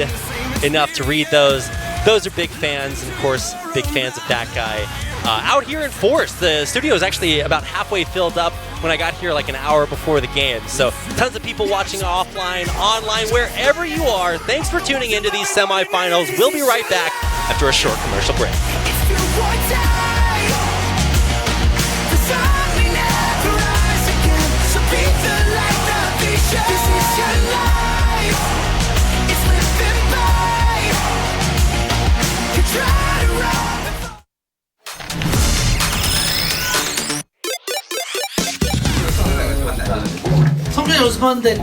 enough to read those. Those are big fans, and of course, big fans of that guy. Out here in Forest, the studio is actually about halfway filled up when I got here like an hour before the game. So tons of people watching offline, online, wherever you are. Thanks for tuning into these semifinals. We'll be right back after a short commercial break. 성준이 연습하는데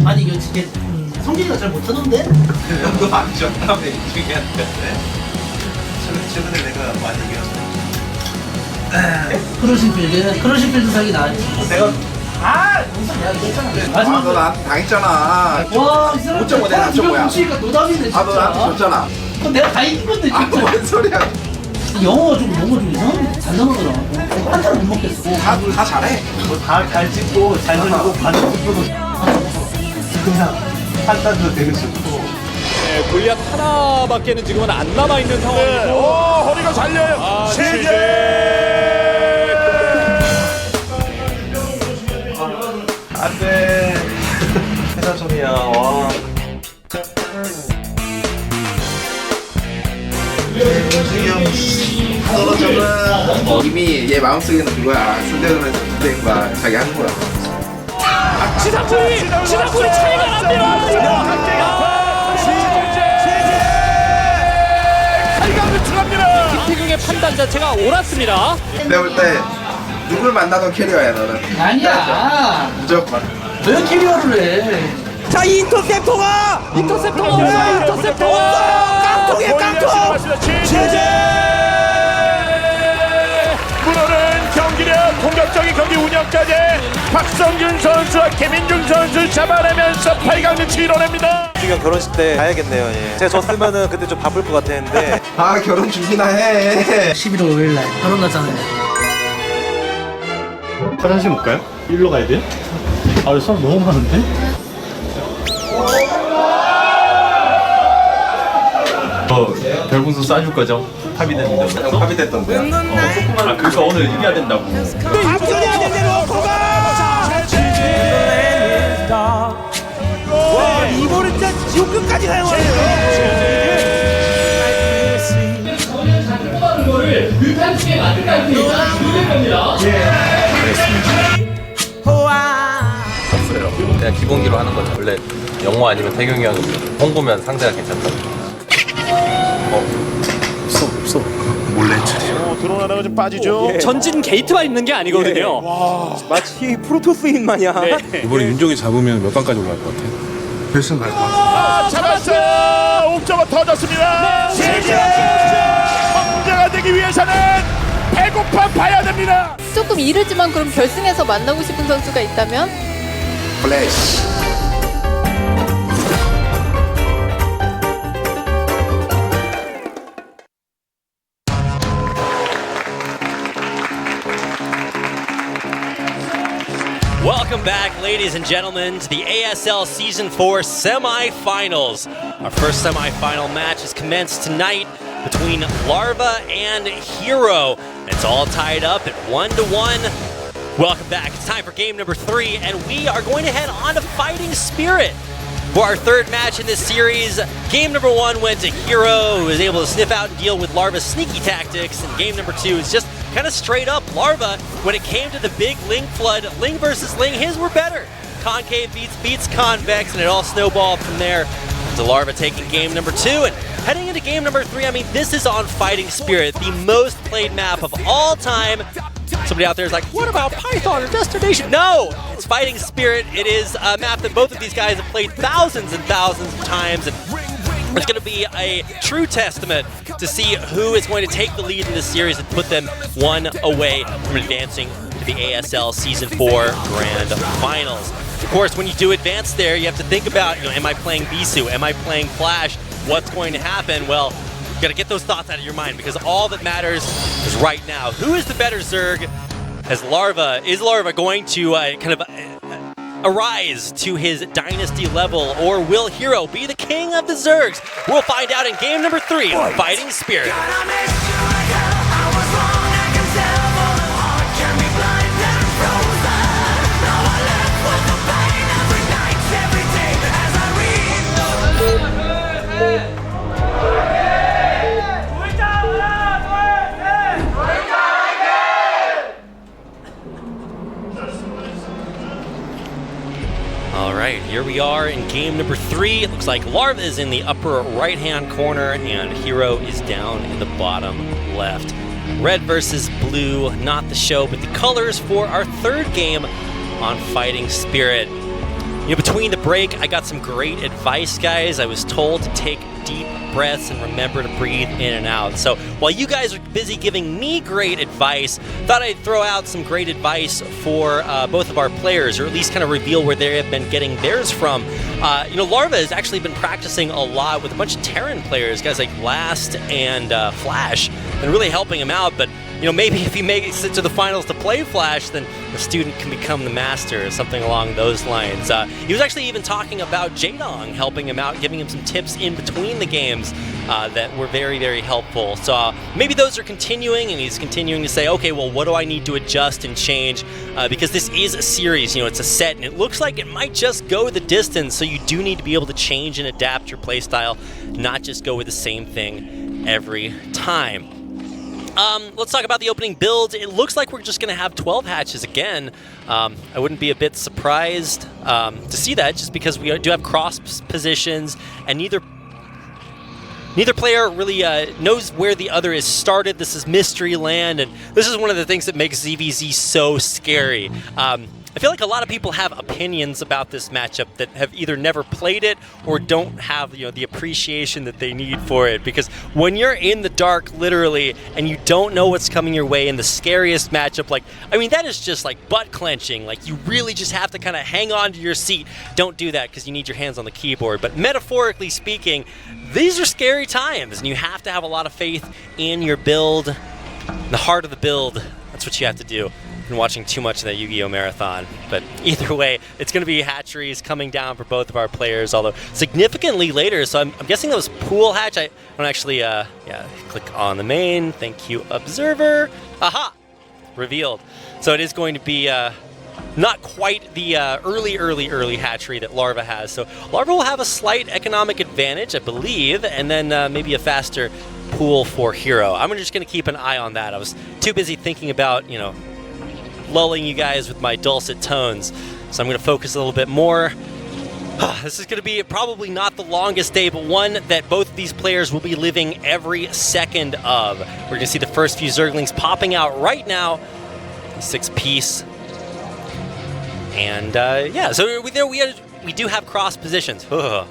아니 이거 이게 성준이가 잘 못하던데? 너 아니죠? 다음에 중요한데 최근에 내가 많이 이겼어. 크로신필드 사기 나왔지. 내가 무슨 내가 이겼잖아. 마지막 너 나한테 당했잖아. 와, 이 사람 5.5 내가 4.5야. 너 나한테 졌잖아. 너 나한테 졌잖아. 그럼 내가 다 이긴 건데 진짜. 뭔 소리야. 영어가 좀 너무 좀 이상하게 잘 나오더라고. 한타를 못 먹겠어. 다 잘해. 다잘 찍고 잘 들리고 반응 속도도 그냥 한타도 되게 좋고. 네, 골리앗 하나밖에는 지금은 안 남아있는 상황이고. 허리가 잘려요. 세제. 안돼. 회사점이야. 와. 떨어져라. 이미 얘 마음속에는 그거야. 순대는 순대인 거야. 자기 하는 거야. 지상군이 차이가 납니다. 칼감을 들어갑니다. 김태경의 판단 자체가 옳았습니다. 내가 볼 때 누굴 만나던 캐리어야 너는. 아니야. 무조건. 왜 캐리어를 해? 자, 인터셉터가 깡통이야, 깡통. 무너는 경기력, 공격적인 경기 운영까지 박성균 선수와 김민중 선수 잡아내면서 8강을 치러냅니다. 지금 결혼식 때 가야겠네요. 예. 제가 졌으면은 그때 좀 바쁠 것 같았는데. 아 결혼 준비나 해. 11월 5일 날 결혼 가잖아요. 화장실 못 가요? 일로 가야 돼요? 아, 사람 너무 많은데? 별풍선 쏴줄 거죠? 합의됐는데. 합의됐던데. 아, 그래서 오늘 이겨야 된다고. 앞서야 될 대로 와, 이거는 진짜 지옥 끝까지 없어요. 그냥 기본기로 하는 거죠. 원래 영호 아니면 태경이 형이 홍보면 상대가 괜찮다고. 없어. 몰래 처리. 드러나다가 좀 빠지죠. 전진 게이트만 있는 게 아니거든요. 마치 프로토스인 마냥. 이번에 윤종이 잡으면 몇 강까지 올라갈 것 같아? 결승 갈 것 같아. 잡았어요. 옥저버 터졌습니다. 세제. 황제가 되기 위해서는 배고파 봐야 됩니다. 조금 이르지만 그럼 결승에서 만나고 싶은 선수가 있다면? 플래시. Welcome back, ladies and gentlemen, to the ASL Season 4 semifinals. Our first semifinal match is commenced tonight between Larva and Hero. It's all tied up at 1-1. Welcome back. It's time for game number 3, and we are going to head on to Fighting Spirit for our third match in this series. Game number 1 went to Hero, who was able to sniff out and deal with Larva's sneaky tactics, and game number 2 is just kind of straight up Larva. When it came to the big Ling flood, Ling versus Ling, his were better. Concave beats Convex, and it all snowballed from there. To Larva taking game number 2, and heading into game number 3, I mean, this is on Fighting Spirit, the most played map of all time. Somebody out there is like, what about Python or Destination? No, it's Fighting Spirit. It is a map that both of these guys have played thousands and thousands of times, and it's going to be a true testament to see who is going to take the lead in this series and put them one away from advancing to the ASL Season 4 Grand Finals. Of course, when you do advance there, you have to think about, am I playing Bisu? Am I playing Flash? What's going to happen? Well, you got to get those thoughts out of your mind, because all that matters is right now. Who is the better Zerg? Is Larva going to kind of arise to his dynasty level, or will Hero be the king of the Zergs? We'll find out in game number 3 of Fighting Spirit. All right, here we are in game number 3. It looks like Larva is in the upper right-hand corner and Hero is down in the bottom left. Red versus blue, not the show, but the colors for our third game on Fighting Spirit. Between the break, I got some great advice, guys. I was told to take deep breaths and remember to breathe in and out. So while you guys are busy giving me great advice, thought I'd throw out some great advice for both of our players, or at least kind of reveal where they have been getting theirs from. Larva has actually been practicing a lot with a bunch of Terran players, guys like Last and Flash. and really helping him out. But maybe if he makes it to the finals to play Flash, then the student can become the master, or something along those lines. He was actually even talking about Jaedong, helping him out, giving him some tips in between the games that were very, very helpful. So maybe those are continuing, and he's continuing to say, okay, well, what do I need to adjust and change? Because this is a series, it's a set, and it looks like it might just go the distance, so you do need to be able to change and adapt your playstyle, not just go with the same thing every time. Let's talk about the opening build. It looks like we're just going to have 12 hatches again. I wouldn't be a bit surprised to see that, just because we do have cross positions, and neither player really knows where the other is started. This is Mystery Land, and this is one of the things that makes ZVZ so scary. I feel like a lot of people have opinions about this matchup that have either never played it or don't have the appreciation that they need for it. Because when you're in the dark, literally, and you don't know what's coming your way in the scariest matchup, that is just like butt clenching. Like, you really just have to kind of hang on to your seat. Don't do that because you need your hands on the keyboard. But metaphorically speaking, these are scary times, and you have to have a lot of faith in your build. In the heart of the build, that's what you have to do. Been watching too much of that Yu-Gi-Oh! Marathon. But either way, it's going to be hatcheries coming down for both of our players, although significantly later. So I'm guessing that was pool hatch. I don't actually, click on the main. Thank you, observer. Aha! Revealed. So it is going to be not quite the early hatchery that Larva has. So Larva will have a slight economic advantage, I believe, and then maybe a faster pool for Hero. I'm just going to keep an eye on that. I was too busy thinking about, lulling you guys with my dulcet tones. So I'm going to focus a little bit more. This is going to be probably not the longest day, but one that both of these players will be living every second of. We're going to see the first few Zerglings popping out right now. 6-piece. And so we do have cross positions. Got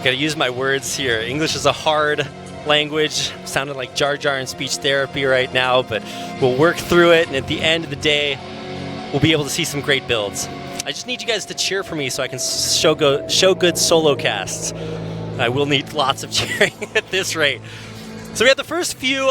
to use my words here. English is a hard language. Sounded like Jar Jar in speech therapy right now, but we'll work through it, and at the end of the day, we'll be able to see some great builds. I just need you guys to cheer for me so I can show good solo casts. I will need lots of cheering at this rate. So we have the first few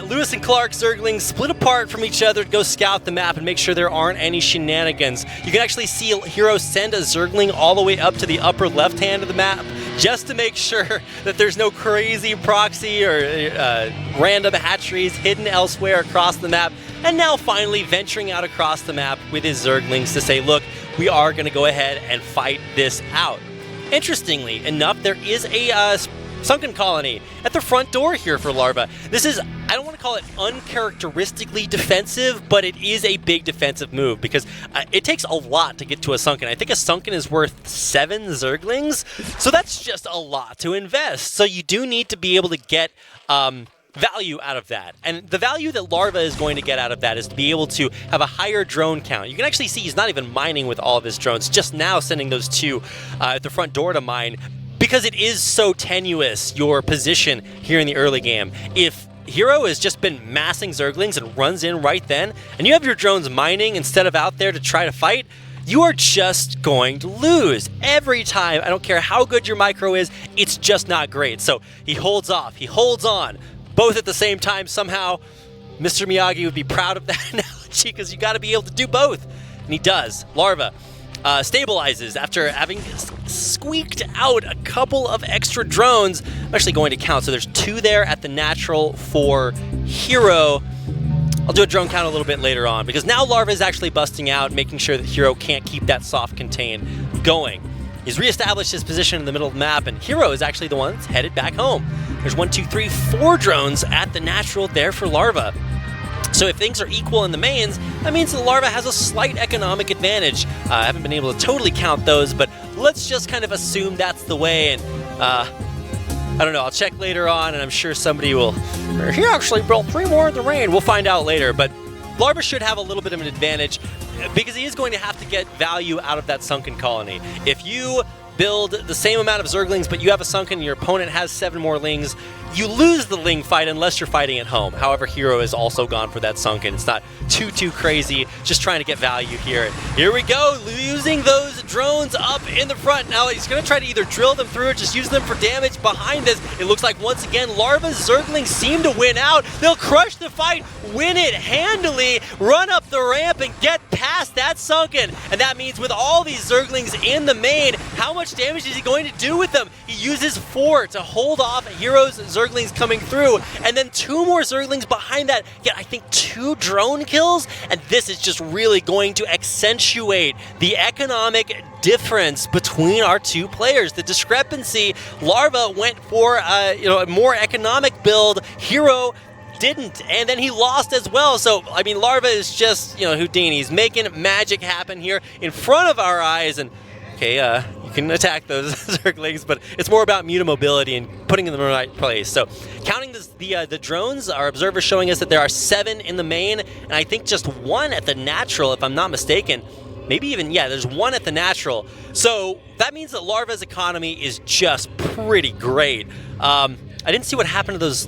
Lewis and Clark Zerglings split apart from each other to go scout the map and make sure there aren't any shenanigans. You can actually see Hero send a Zergling all the way up to the upper left hand of the map just to make sure that there's no crazy proxy or random hatcheries hidden elsewhere across the map. And now finally venturing out across the map with his Zerglings to say, look, we are going to go ahead and fight this out. Interestingly enough, there is a sunken colony at the front door here for Larva. This is, I don't want to call it uncharacteristically defensive, but it is a big defensive move because it takes a lot to get to a sunken. I think a sunken is worth 7 Zerglings, so that's just a lot to invest. So you do need to be able to get value out of that. And the value that Larva is going to get out of that is to be able to have a higher drone count. You can actually see he's not even mining with all of his drones, just now sending those 2 at the front door to mine, because it is so tenuous, your position here in the early game. If Hero has just been massing Zerglings and runs in right then, and you have your drones mining instead of out there to try to fight, you are just going to lose every time. I don't care how good your micro is, it's just not great. So he holds off, he holds on, both at the same time somehow. Mr. Miyagi would be proud of that analogy because you got to be able to do both. And he does. Larva stabilizes after having squeaked out a couple of extra drones. I'm actually going to count. So there's 2 there at the natural for Hero. I'll do a drone count a little bit later on because now Larva is actually busting out, making sure that Hero can't keep that soft contain going. He's reestablished his position in the middle of the map, and Hero is actually the one that's headed back home. There's 1, 2, 3, 4 drones at the natural there for Larva. So if things are equal in the mains, that means the Larva has a slight economic advantage. I haven't been able to totally count those, but let's just kind of assume that's the way, and I don't know, I'll check later on, and I'm sure somebody will, he actually built 3 more in the rain. We'll find out later, but Larva should have a little bit of an advantage because he is going to have to get value out of that sunken colony. If you build the same amount of Zerglings, but you have a sunken and your opponent has 7 more lings, you lose the Ling fight unless you're fighting at home. However, Hero is also gone for that Sunken. It's not too crazy, just trying to get value here. Here we go, using those drones up in the front. Now he's going to try to either drill them through or just use them for damage behind this. It looks like once again, Larva's Zerglings seem to win out. They'll crush the fight, win it handily, run up the ramp and get past that Sunken. And that means with all these Zerglings in the main, how much damage is he going to do with them? He uses 4 to hold off Hero's Zerglings coming through, and then 2 more Zerglings behind that get, I think, 2 drone kills, and this is just really going to accentuate the economic difference between our 2 players. The discrepancy, Larva went for a more economic build, Hero didn't, and then he lost as well. So, I mean, Larva is just, Houdini. He's making magic happen here in front of our eyes, and okay, you can attack those Zerglings, but it's more about mutamobility and putting them in the right place. So, counting the drones, our observers showing us that there are 7 in the main, and I think just 1 at the natural, if I'm not mistaken. Maybe even, yeah, there's 1 at the natural. So, that means that Larva's economy is just pretty great. I didn't see what happened to those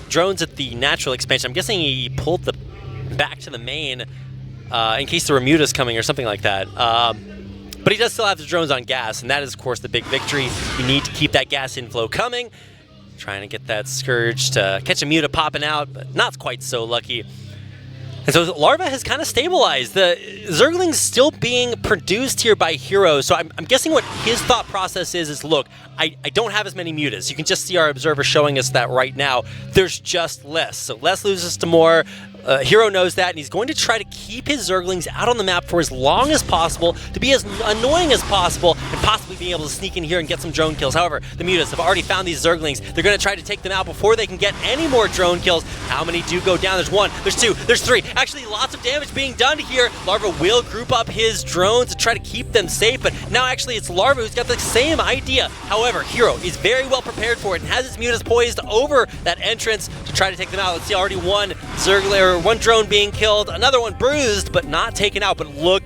drones at the natural expansion. I'm guessing he pulled the back to the main in case there were mutas coming or something like that. But he does still have the drones on gas, and that is, of course, the big victory. You need to keep that gas inflow coming. Trying to get that Scourge to catch a muta popping out, but not quite so lucky. And so Larva has kind of stabilized. The Zerglings still being produced here by Hero, so I'm guessing what his thought process is look, I don't have as many mutas. You can just see our observer showing us that right now. There's just less. So less loses to more. Hero knows that, and he's going to try to keep his Zerglings out on the map for as long as possible, to be as annoying as possible, and possibly being able to sneak in here and get some drone kills. However, the mutas have already found these Zerglings. They're going to try to take them out before they can get any more drone kills. How many do go down? There's 1, there's 2, there's 3. Actually, lots of damage being done here. Larva will group up his drones to try to keep them safe, but now actually it's Larva who's got the same idea. However, Hero is very well prepared for it and has his mutas poised over that entrance to try to take them out. Let's see, already 1 Zergling, or 1 drone being killed, another one bruised, but not taken out. But look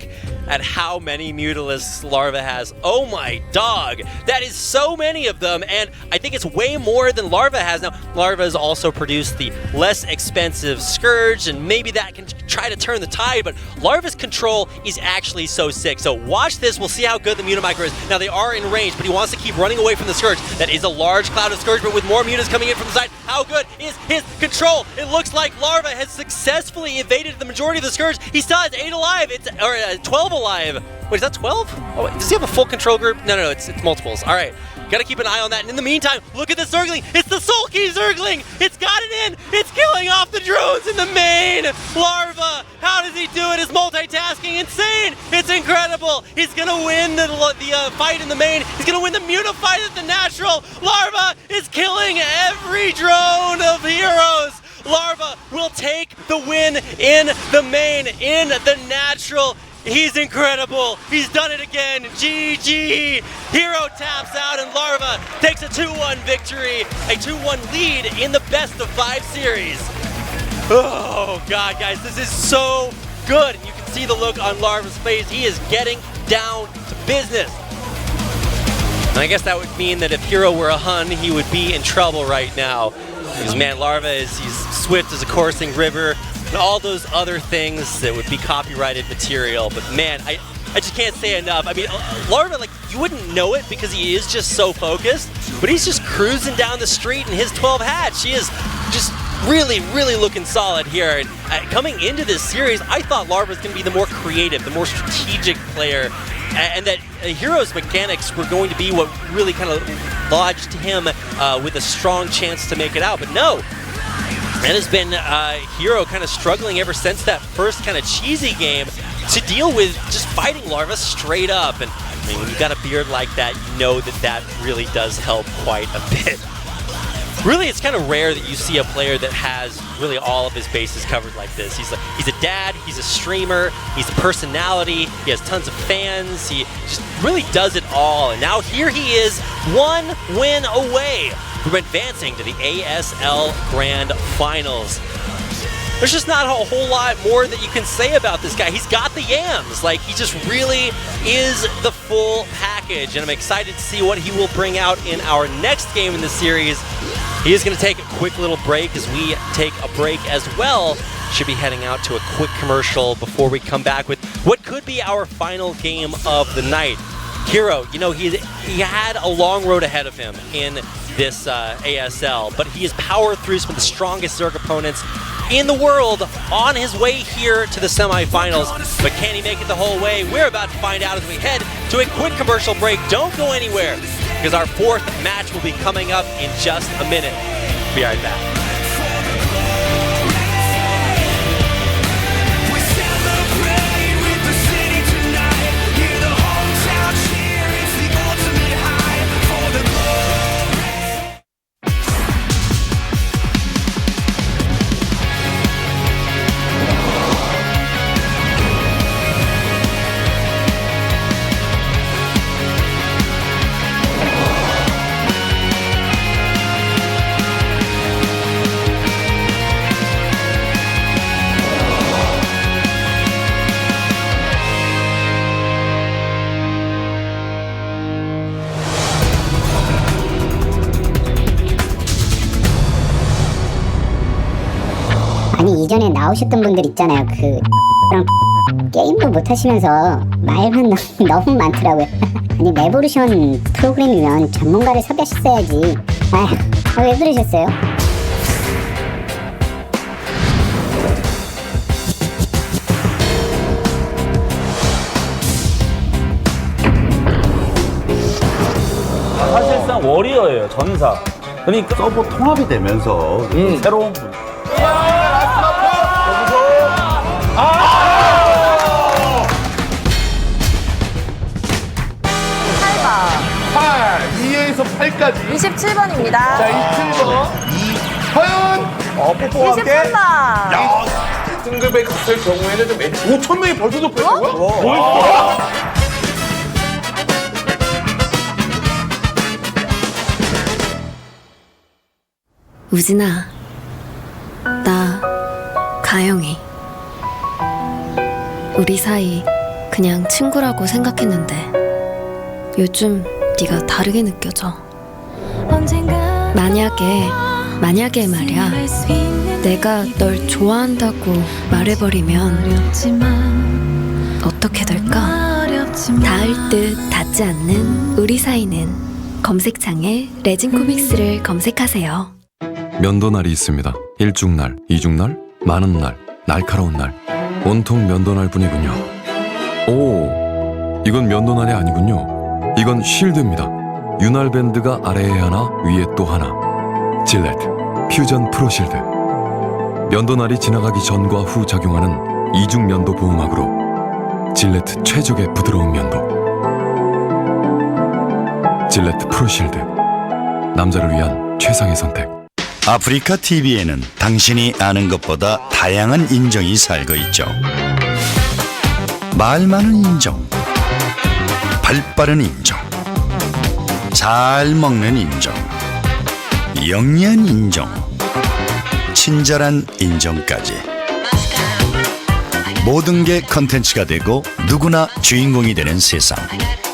at how many Mutalisks Larva has. Oh my dog, that is so many of them, and I think it's way more than Larva has. Now, Larva has also produced the less expensive Scourge, and maybe that can try to turn the tide, but Larva's control is actually so sick. So watch this, we'll see how good the Mutamicro is. Now, they are in range, but he wants to keep running away from the Scourge. That is a large cloud of Scourge, but with more Mutas coming in from the side, how good is his control? It looks like Larva has successfully evaded the majority of the Scourge. He still has 8 alive, or 12 alive. Wait, is that 12? Oh, does he have a full control group? No, it's multiples. All right, gotta keep an eye on that. And in the meantime, look at the Zergling. It's the Sulky Zergling. It's got it in. It's killing off the drones in the main. Larva, how does he do it? Is multitasking insane? It's incredible. He's gonna win the fight in the main. He's gonna win the Muta fight at the natural. Larva is killing every drone of Heroes. Larva will take the win in the main, in the natural. He's incredible. He's done it again. GG. Hero taps out and Larva takes a 2-1 victory, a 2-1 lead in the best of 5 series. Oh God, guys, this is so good. And you can see the look on Larva's face. He is getting down to business. And I guess that would mean that if Hero were a Hun, he would be in trouble right now. Because, man, Larva he's swift as a coursing river, and all those other things that would be copyrighted material. But man, I just can't say enough. I mean, Larva, like, you wouldn't know it because he is just so focused, but he's just cruising down the street in his 12 hat. She is just really, really looking solid here. And coming into this series, I thought Larva was going to be the more creative, the more strategic player, and that Hero's mechanics were going to be what really kind of lodged him with a strong chance to make it out. But no, it has been Hero kind of struggling ever since that first kind of cheesy game to deal with just fighting Larva straight up. And I mean, when you got a beard like that, you know that really does help quite a bit. Really, it's kind of rare that you see a player that has really all of his bases covered like this. He's a dad, he's a streamer, he's a personality, he has tons of fans, he just really does it all. And now here he is, 1 win away from advancing to the ASL Grand Finals. there's just not a whole lot more that you can say about this guy. He's got the yams. Like, he just really is the full package, and I'm excited to see what he will bring out in our next game in the series. He is going to take a quick little break as we take a break as well. Should be heading out to a quick commercial before we come back with what could be our final game of the night. Hero, you know, he had a long road ahead of him in this ASL, but he has powered through some of the strongest Zerg opponents in the world on his way here to the semifinals. But can he make it the whole way? We're about to find out as we head to a quick commercial break. Don't go anywhere, because our fourth match will be coming up in just a minute. Be right back. 아니 이전에 나오셨던 분들 있잖아요. 그 게임도 못 하시면서 말만 너무 많더라고요. 아니 레보루션 프로그램이면 전문가를 섭외하셨어야지. 아휴, 왜 그러셨어요? 사실상 워리어예요. 전사. 그러니까 서버 통합이 되면서 새로운 팔, 2에서 8까지 27번입니다. 자, 27번 이서윤 뽀뽀와 함께 23번. 야, 등급에 갔을 경우에는 좀 5,000명이 벌써 높였다고요? 뭐? 우진아, 나 가영이. 우리 사이 그냥 친구라고 생각했는데 요즘 네가 다르게 느껴져. 만약에 말이야, 내가 널 좋아한다고 말해버리면 어떻게 될까? 닿을 듯 닿지 않는 우리 사이는 검색창에 레진 코믹스를 검색하세요. 면도날이 있습니다. 일중날, 이중날, 많은 날, 날카로운 날, 온통 면도날 뿐이군요. 오, 이건 면도날이 아니군요. 이건 쉴드입니다. 윤활 밴드가 아래에 하나, 위에 또 하나. 질레트 퓨전 프로 실드. 면도날이 지나가기 전과 후 작용하는 이중 면도 보호막으로 질레트 최적의 부드러운 면도. 질레트 프로 실드. 남자를 위한 최상의 선택. 아프리카 TV에는 당신이 아는 것보다 다양한 인정이 살고 있죠. 말 많은 인정, 발 빠른 인정, 잘 먹는 인정, 영리한 인정, 친절한 인정까지. 모든 게 컨텐츠가 되고 누구나 주인공이 되는 세상.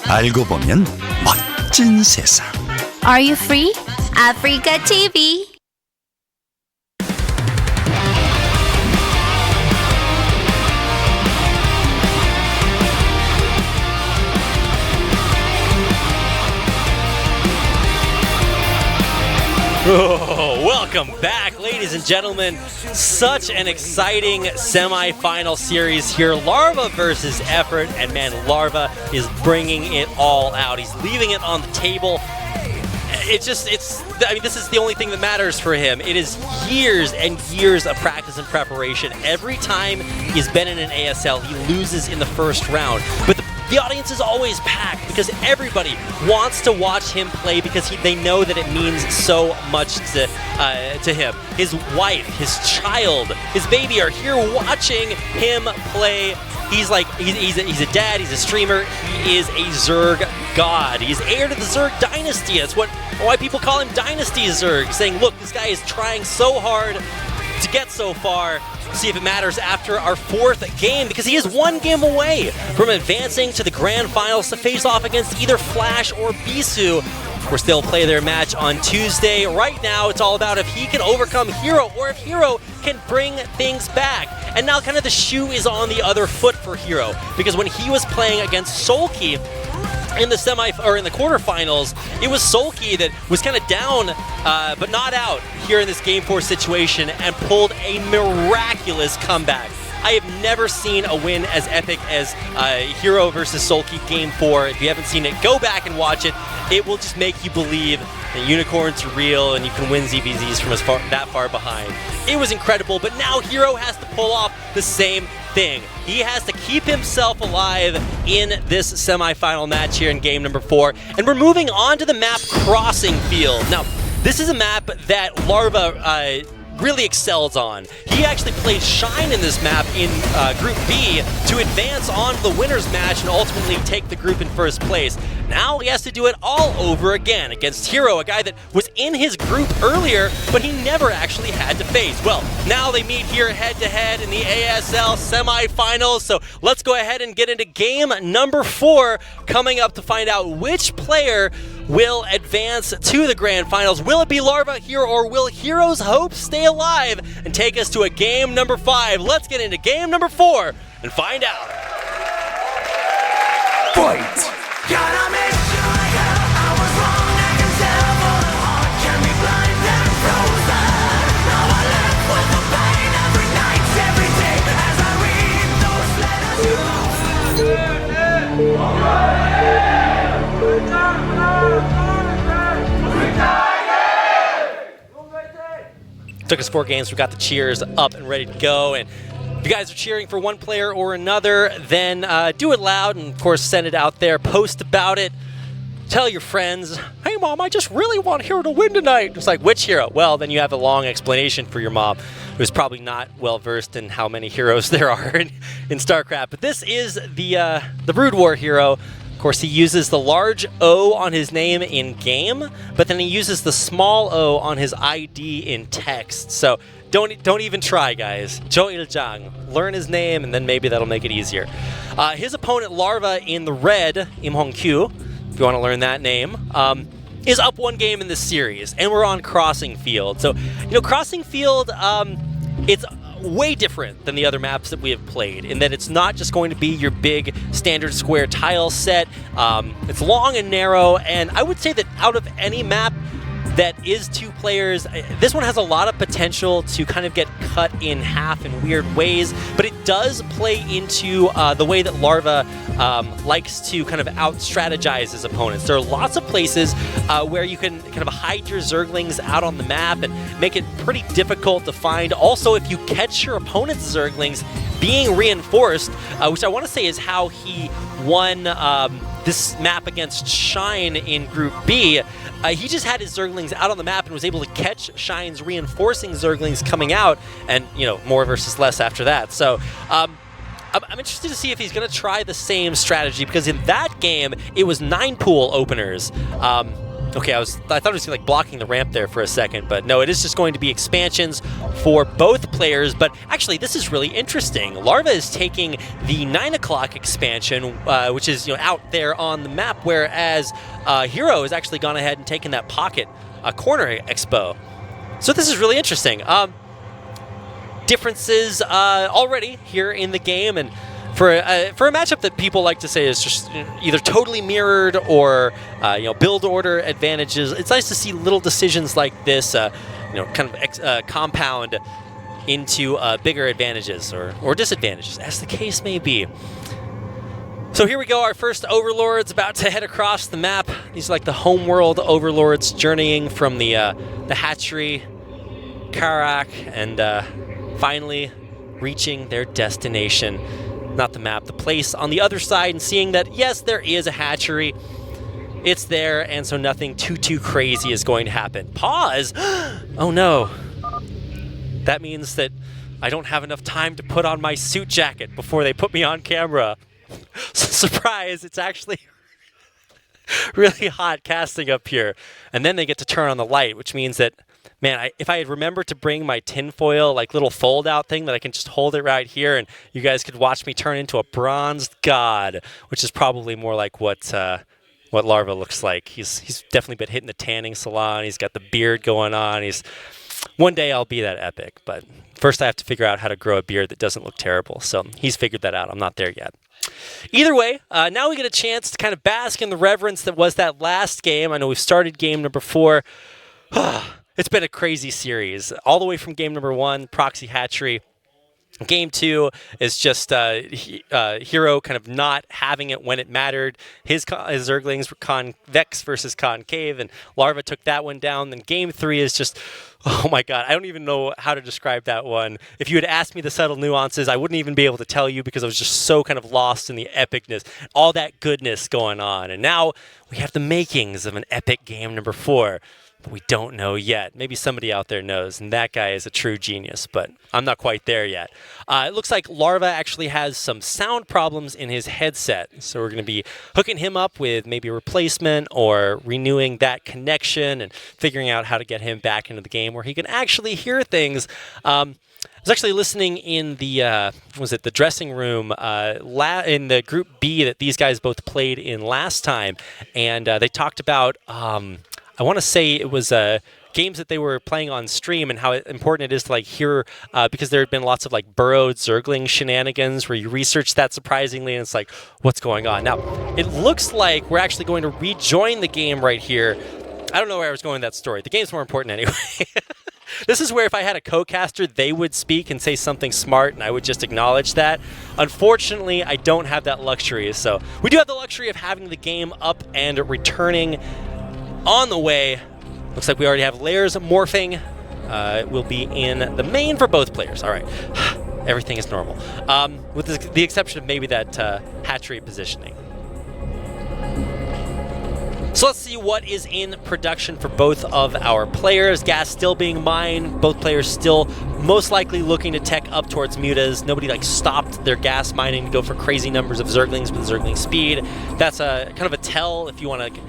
알고 보면 멋진 세상. Are you free? AfreecaTV. Welcome back, ladies and gentlemen. Such an exciting semi-final series here. Larva versus Effort, and man, Larva is bringing it all out. He's leaving it on the table. I mean, this is the only thing that matters for him. It is years and years of practice and preparation. Every time he's been in an ASL, he loses in the first round. But the audience is always packed because everybody wants to watch him play because they know that it means so much to him. His wife, his child, his baby are here watching him play. He's like, he's a dad, he's a streamer, he is a Zerg god. He's heir to the Zerg dynasty. That's why people call him Dynasty Zerg, saying, look, this guy is trying so hard to get so far, See if it matters after our 4th game, because he is 1 game away from advancing to the grand finals to face off against either Flash or Bisu. Of course, they'll play their match on Tuesday. Right now, it's all about if he can overcome Hero or if Hero can bring things back. And now kind of the shoe is on the other foot for Hero, because when he was playing against Sulky in the quarterfinals, it was Sulky that was kind of down, but not out here in this Game 4 situation and pulled a miraculous comeback. I have never seen a win as epic as Hero versus Sulky Game 4. If you haven't seen it, go back and watch it. It will just make you believe that unicorns are real and you can win ZVZs from that far behind. It was incredible, but now Hero has to pull off the same thing. He has to keep himself alive in this semifinal match here in game number 4. And we're moving on to the map Crossing Field. Now, this is a map that Larva really excels on. He actually played Shine in this map in Group B to advance on to the winner's match and ultimately take the group in first place. Now he has to do it all over again against Hero, a guy that was in his group earlier, but he never actually had to face. Well, now they meet here head-to-head in the ASL semifinals, so let's go ahead and get into game number 4, coming up to find out which player will advance to the grand finals. Will it be Larva here, or will Hero's hopes stay alive and take us to a game number 5? Let's get into game number 4 and find out. Fight! Gotta make sure I was wrong, I can tell, but the heart can be blind and frozen. Now I live with the pain every night, every day, as I read those letters. Took us 4 games, we got the cheers up and ready to go, and if you guys are cheering for one player or another, then do it loud and, of course, send it out there. Post about it. Tell your friends, hey, Mom, I just really want Hero to win tonight. It's like, which Hero? Well, then you have a long explanation for your mom, who's probably not well-versed in how many heroes there are in StarCraft. But this is the Brood War hero. Of course, he uses the large O on his name in game, but then he uses the small O on his ID in text. So don't even try, guys. Jo Il-jang. Learn his name, and then maybe that'll make it easier. His opponent, Larva, in the red, Im Hong-kyu, if you want to learn that name, is up 1 game in this series, and we're on Crossing Field. So, Crossing Field, it's way different than the other maps that we have played in that it's not just going to be your big standard square tile set. It's long and narrow, and I would say that out of any map that is 2 players, this one has a lot of potential to kind of get cut in half in weird ways, but it does play into the way that Larva likes to kind of out-strategize his opponents. There are lots of places where you can kind of hide your Zerglings out on the map and make it pretty difficult to find. Also, if you catch your opponent's Zerglings being reinforced, which I want to say is how he won this map against Shine in Group B. He just had his Zerglings out on the map and was able to catch Shine's reinforcing Zerglings coming out, and, more versus less after that. So, I'm interested to see if he's going to try the same strategy, because in that game, it was 9 pool openers. Okay, I thought it was like blocking the ramp there for a second, but no, it is just going to be expansions for both players. But actually, this is really interesting. Larva is taking the 9 o'clock expansion, which is out there on the map, whereas Hero has actually gone ahead and taken that pocket corner expo. So this is really interesting. Differences already here in the game, and for a matchup that people like to say is just either totally mirrored or build order advantages, it's nice to see little decisions like this kind of compound into bigger advantages or disadvantages, as the case may be. So here we go, our first Overlords about to head across the map. These are like the homeworld Overlords journeying from the hatchery, Karak, and finally reaching their destination. Not the map, the place on the other side, and seeing that, yes, there is a hatchery. It's there, and so nothing too crazy is going to happen. Pause! Oh no. That means that I don't have enough time to put on my suit jacket before they put me on camera. Surprise, it's actually really hot casting up here. And then they get to turn on the light, which means that man, if I had remembered to bring my tinfoil, like little fold-out thing that I can just hold it right here, and you guys could watch me turn into a bronzed god, which is probably more like what Larva looks like. He's definitely been hitting the tanning salon. He's got the beard going on. One day I'll be that epic, but first I have to figure out how to grow a beard that doesn't look terrible. So he's figured that out. I'm not there yet. Either way, now we get a chance to kind of bask in the reverence that was that last game. I know we've started game number 4. It's been a crazy series, all the way from game number 1, Proxy Hatchery. Game 2 is just Hero kind of not having it when it mattered. His Zerglings were convex versus concave, and Larva took that one down. Then game 3 is just, oh my god, I don't even know how to describe that one. If you had asked me the subtle nuances, I wouldn't even be able to tell you because I was just so kind of lost in the epicness, all that goodness going on. And now we have the makings of an epic game number 4. But we don't know yet. Maybe somebody out there knows, and that guy is a true genius, but I'm not quite there yet. It looks like Larva actually has some sound problems in his headset, so we're going to be hooking him up with maybe a replacement or renewing that connection and figuring out how to get him back into the game where he can actually hear things. I was actually listening in the the dressing room in the Group B that these guys both played in last time, and they talked about I want to say it was games that they were playing on stream and how important it is to like hear because there had been lots of like burrowed Zergling shenanigans where you research that surprisingly and it's like, what's going on? Now, it looks like we're actually going to rejoin the game right here. I don't know where I was going with that story. The game's more important anyway. This is where if I had a co-caster, they would speak and say something smart, and I would just acknowledge that. Unfortunately, I don't have that luxury. So we do have the luxury of having the game up and returning on the way. Looks like we already have layers morphing. It will be in the main for both players. All right. Everything is normal. With the exception of maybe that hatchery positioning. So let's see what is in production for both of our players. Gas still being mined. Both players still most likely looking to tech up towards mutas. Nobody like stopped their gas mining to go for crazy numbers of Zerglings with Zergling speed. That's a kind of a tell if you want to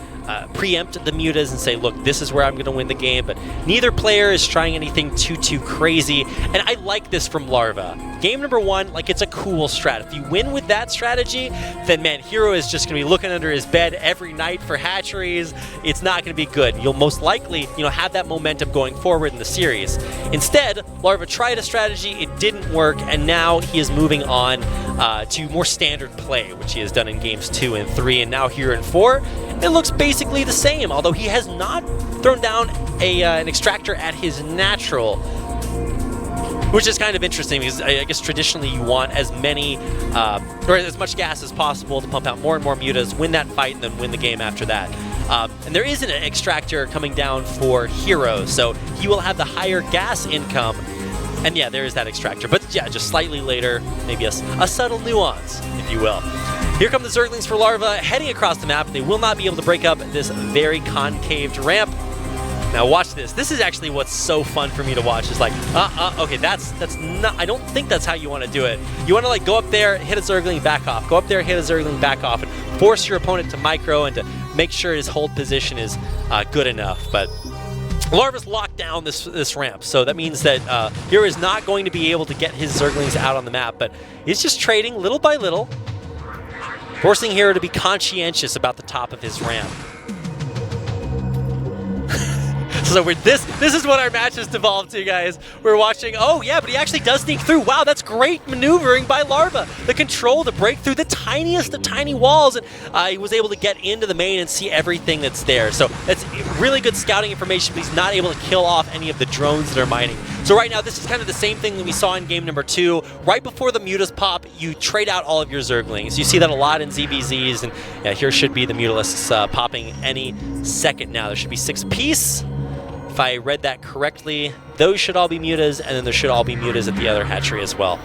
preempt the mutas and say, look, this is where I'm going to win the game, but neither player is trying anything too crazy, and I like this from Larva. Game number 1, like, it's a cool strat. If you win with that strategy, then man, Hero is just going to be looking under his bed every night for hatcheries. It's not going to be good. You'll most likely, have that momentum going forward in the series. Instead, Larva tried a strategy, it didn't work, and now he is moving on to more standard play, which he has done in games 2 and 3, and now here in 4. It looks basically the same, although he has not thrown down an extractor at his natural, which is kind of interesting because I guess traditionally you want as many, or as much gas as possible to pump out more and more mutas, win that fight, and then win the game after that. And there is an extractor coming down for Hero, so he will have the higher gas income. And yeah, there is that extractor, but yeah, just slightly later, maybe a subtle nuance, if you will. Here come the Zerglings for Larva heading across the map. They will not be able to break up this very concaved ramp. Now watch this. This is actually what's so fun for me to watch. It's like, okay, that's not, I don't think that's how you want to do it. You want to like go up there, hit a Zergling, back off. Go up there, hit a Zergling, back off, and force your opponent to micro and to make sure his hold position is good enough. But Larva's locked down this ramp, so that means that Hero is not going to be able to get his Zerglings out on the map, but he's just trading little by little, forcing Hero to be conscientious about the top of his ramp. So this is what our match has devolved to, guys. We're watching, oh yeah, but he actually does sneak through. Wow, that's great maneuvering by Larva. The control to break through the tiniest of tiny walls, and he was able to get into the main and see everything that's there. So that's really good scouting information, but he's not able to kill off any of the drones that are mining. So right now, this is kind of the same thing that we saw in game number 2. Right before the mutas pop, you trade out all of your Zerglings. You see that a lot in ZBZs, and yeah, here should be the Mutalisks popping any second now. There should be 6 apiece. If I read that correctly, those should all be mutas, and then there should all be mutas at the other hatchery as well.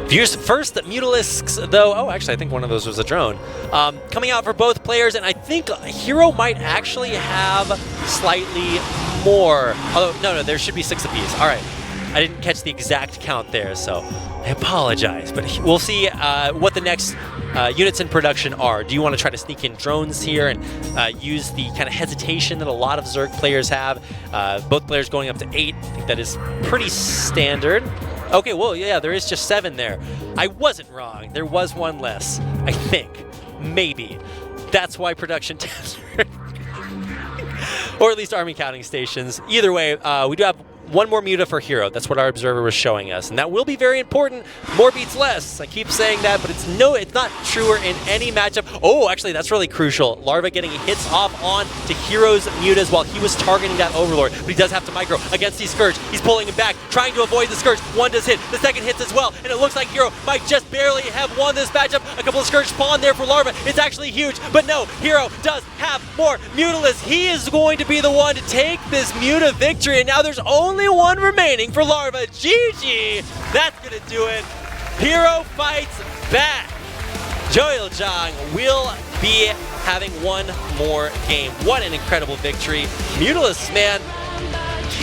Here's first the Mutalisks, though. Oh, actually, I think one of those was a drone. Coming out for both players, and I think Hero might actually have slightly more. Although, no, there should be 6 apiece. All right. I didn't catch the exact count there, so I apologize. But we'll see what the next units in production are. Do you want to try to sneak in drones here and use the kind of hesitation that a lot of Zerg players have? Both players going up to 8. I think that is pretty standard. Okay, well, yeah, there is just 7 there. I wasn't wrong. There was one less, I think. Maybe. That's why production tabs or at least army counting stations. Either way, we do have one more muta for hero. That's what our observer was showing us, and that will be very important. More beats less. I keep saying that, but it's not truer in any matchup. Oh, actually, that's really crucial. Larva getting hits off on to Hero's mutas while he was targeting that Overlord, but he does have to micro against these Scourge. He's pulling him back, trying to avoid the Scourge. One does hit, the second hits as well, and it looks like Hero might just barely have won this matchup. A couple of Scourge spawn there for Larva. It's actually huge, but no, Hero does have more Mutalists. He is going to be the one to take this muta victory, and now there's only one remaining for Larva. GG! That's gonna do it. Hero fights back. Joyeoljang will be having one more game. What an incredible victory. Mutalists, man,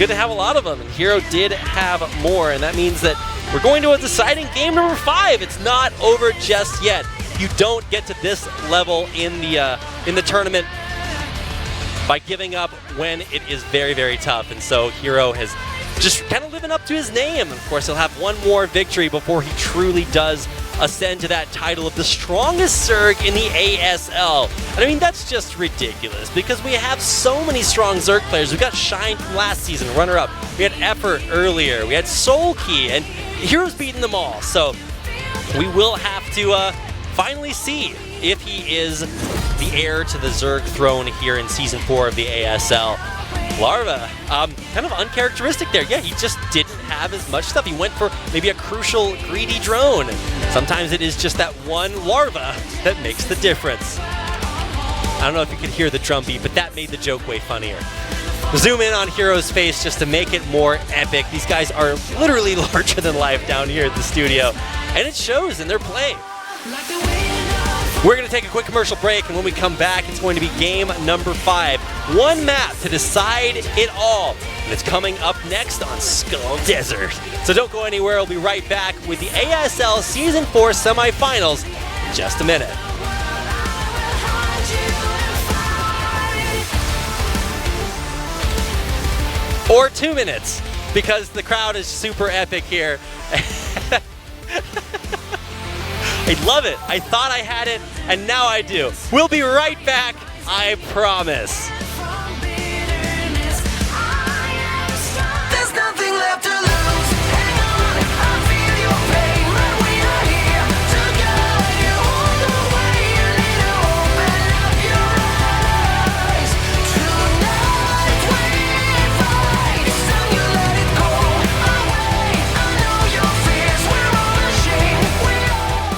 good to have a lot of them, and Hero did have more, and that means that we're going to a deciding game number 5. It's not over just yet. You don't get to this level in the tournament by giving up when it is very, very tough, and so Hero has just kind of living up to his name. Of course, he'll have one more victory before he truly does ascend to that title of the strongest Zerg in the ASL. And I mean, that's just ridiculous because we have so many strong Zerg players. We got Shine from last season, runner-up. We had Effort earlier. We had Soul Key, and Hero's beating them all. So we will have to finally see if he is the heir to the Zerg throne here in Season 4 of the ASL. Larva, kind of uncharacteristic there. Yeah, he just didn't have as much stuff. He went for maybe a crucial, greedy drone. Sometimes it is just that one Larva that makes the difference. I don't know if you could hear the drum beat, but that made the joke way funnier. Zoom in on Hero's face just to make it more epic. These guys are literally larger than life down here at the studio, and it shows in their play. We're going to take a quick commercial break, and when we come back, it's going to be game number 5. One map to decide it all, and it's coming up next on Skull Desert. So don't go anywhere. We'll be right back with the ASL Season 4 semifinals in just a minute. Or 2 minutes, because the crowd is super epic here. I love it. I thought I had it, and now I do. We'll be right back, I promise. There's nothing left to lose. Hang on, I feel your pain, but we are here to guide you all the way. You need to open up your eyes. Tonight we fight. It's time you let it go away. I know your fears. We're all ashamed. We all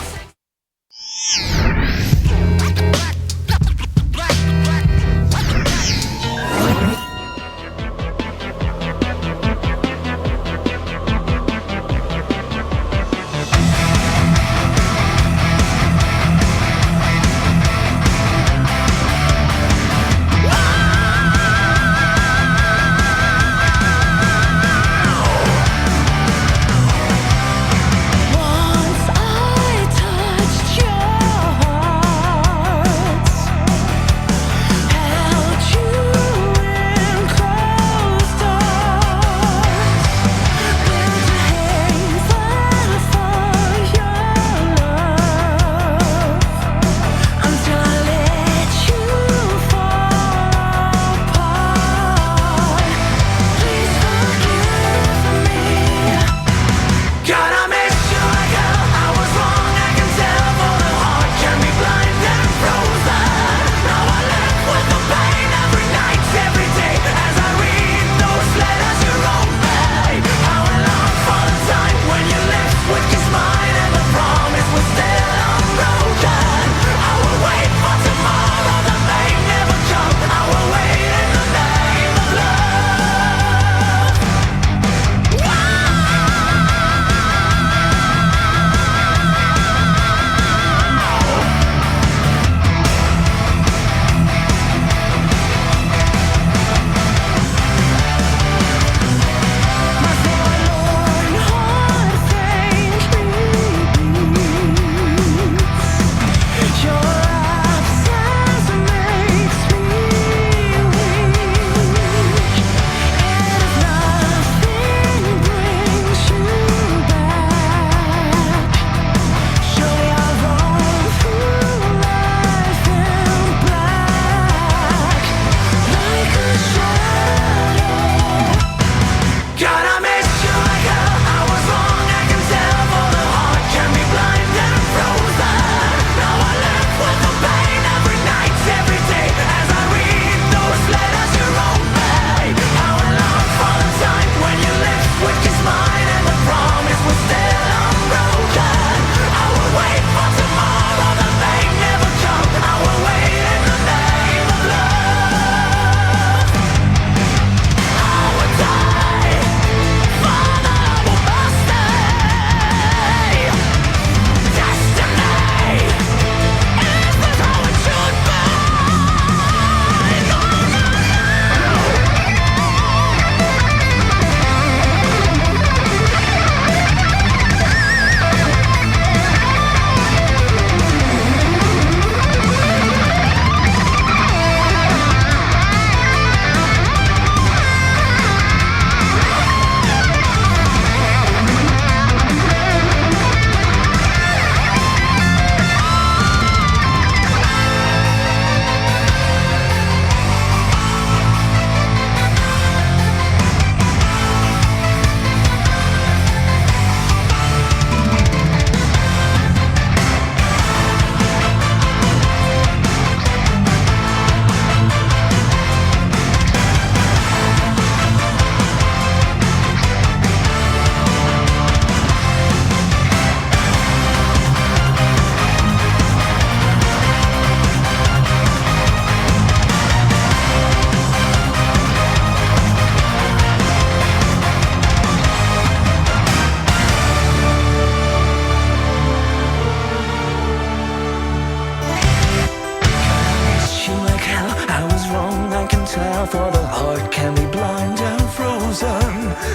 myself, or the heart can be blind and frozen.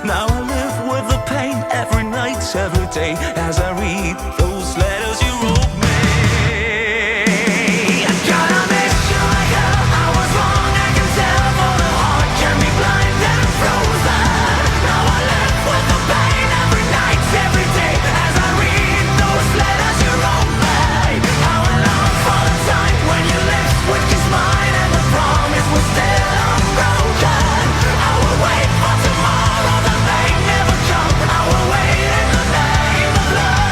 Now I live with the pain every night, every day, as I read those letters you wrote me. I gotta miss you like I was wrong, I can tell, for the heart can be blind and frozen. Now I live with the pain every night, every day, as I read those letters you wrote me. How I long for the time when your lips would kiss mine, and the promise was still unbroken. I will wait for tomorrow that may never come. I will wait in the name of love.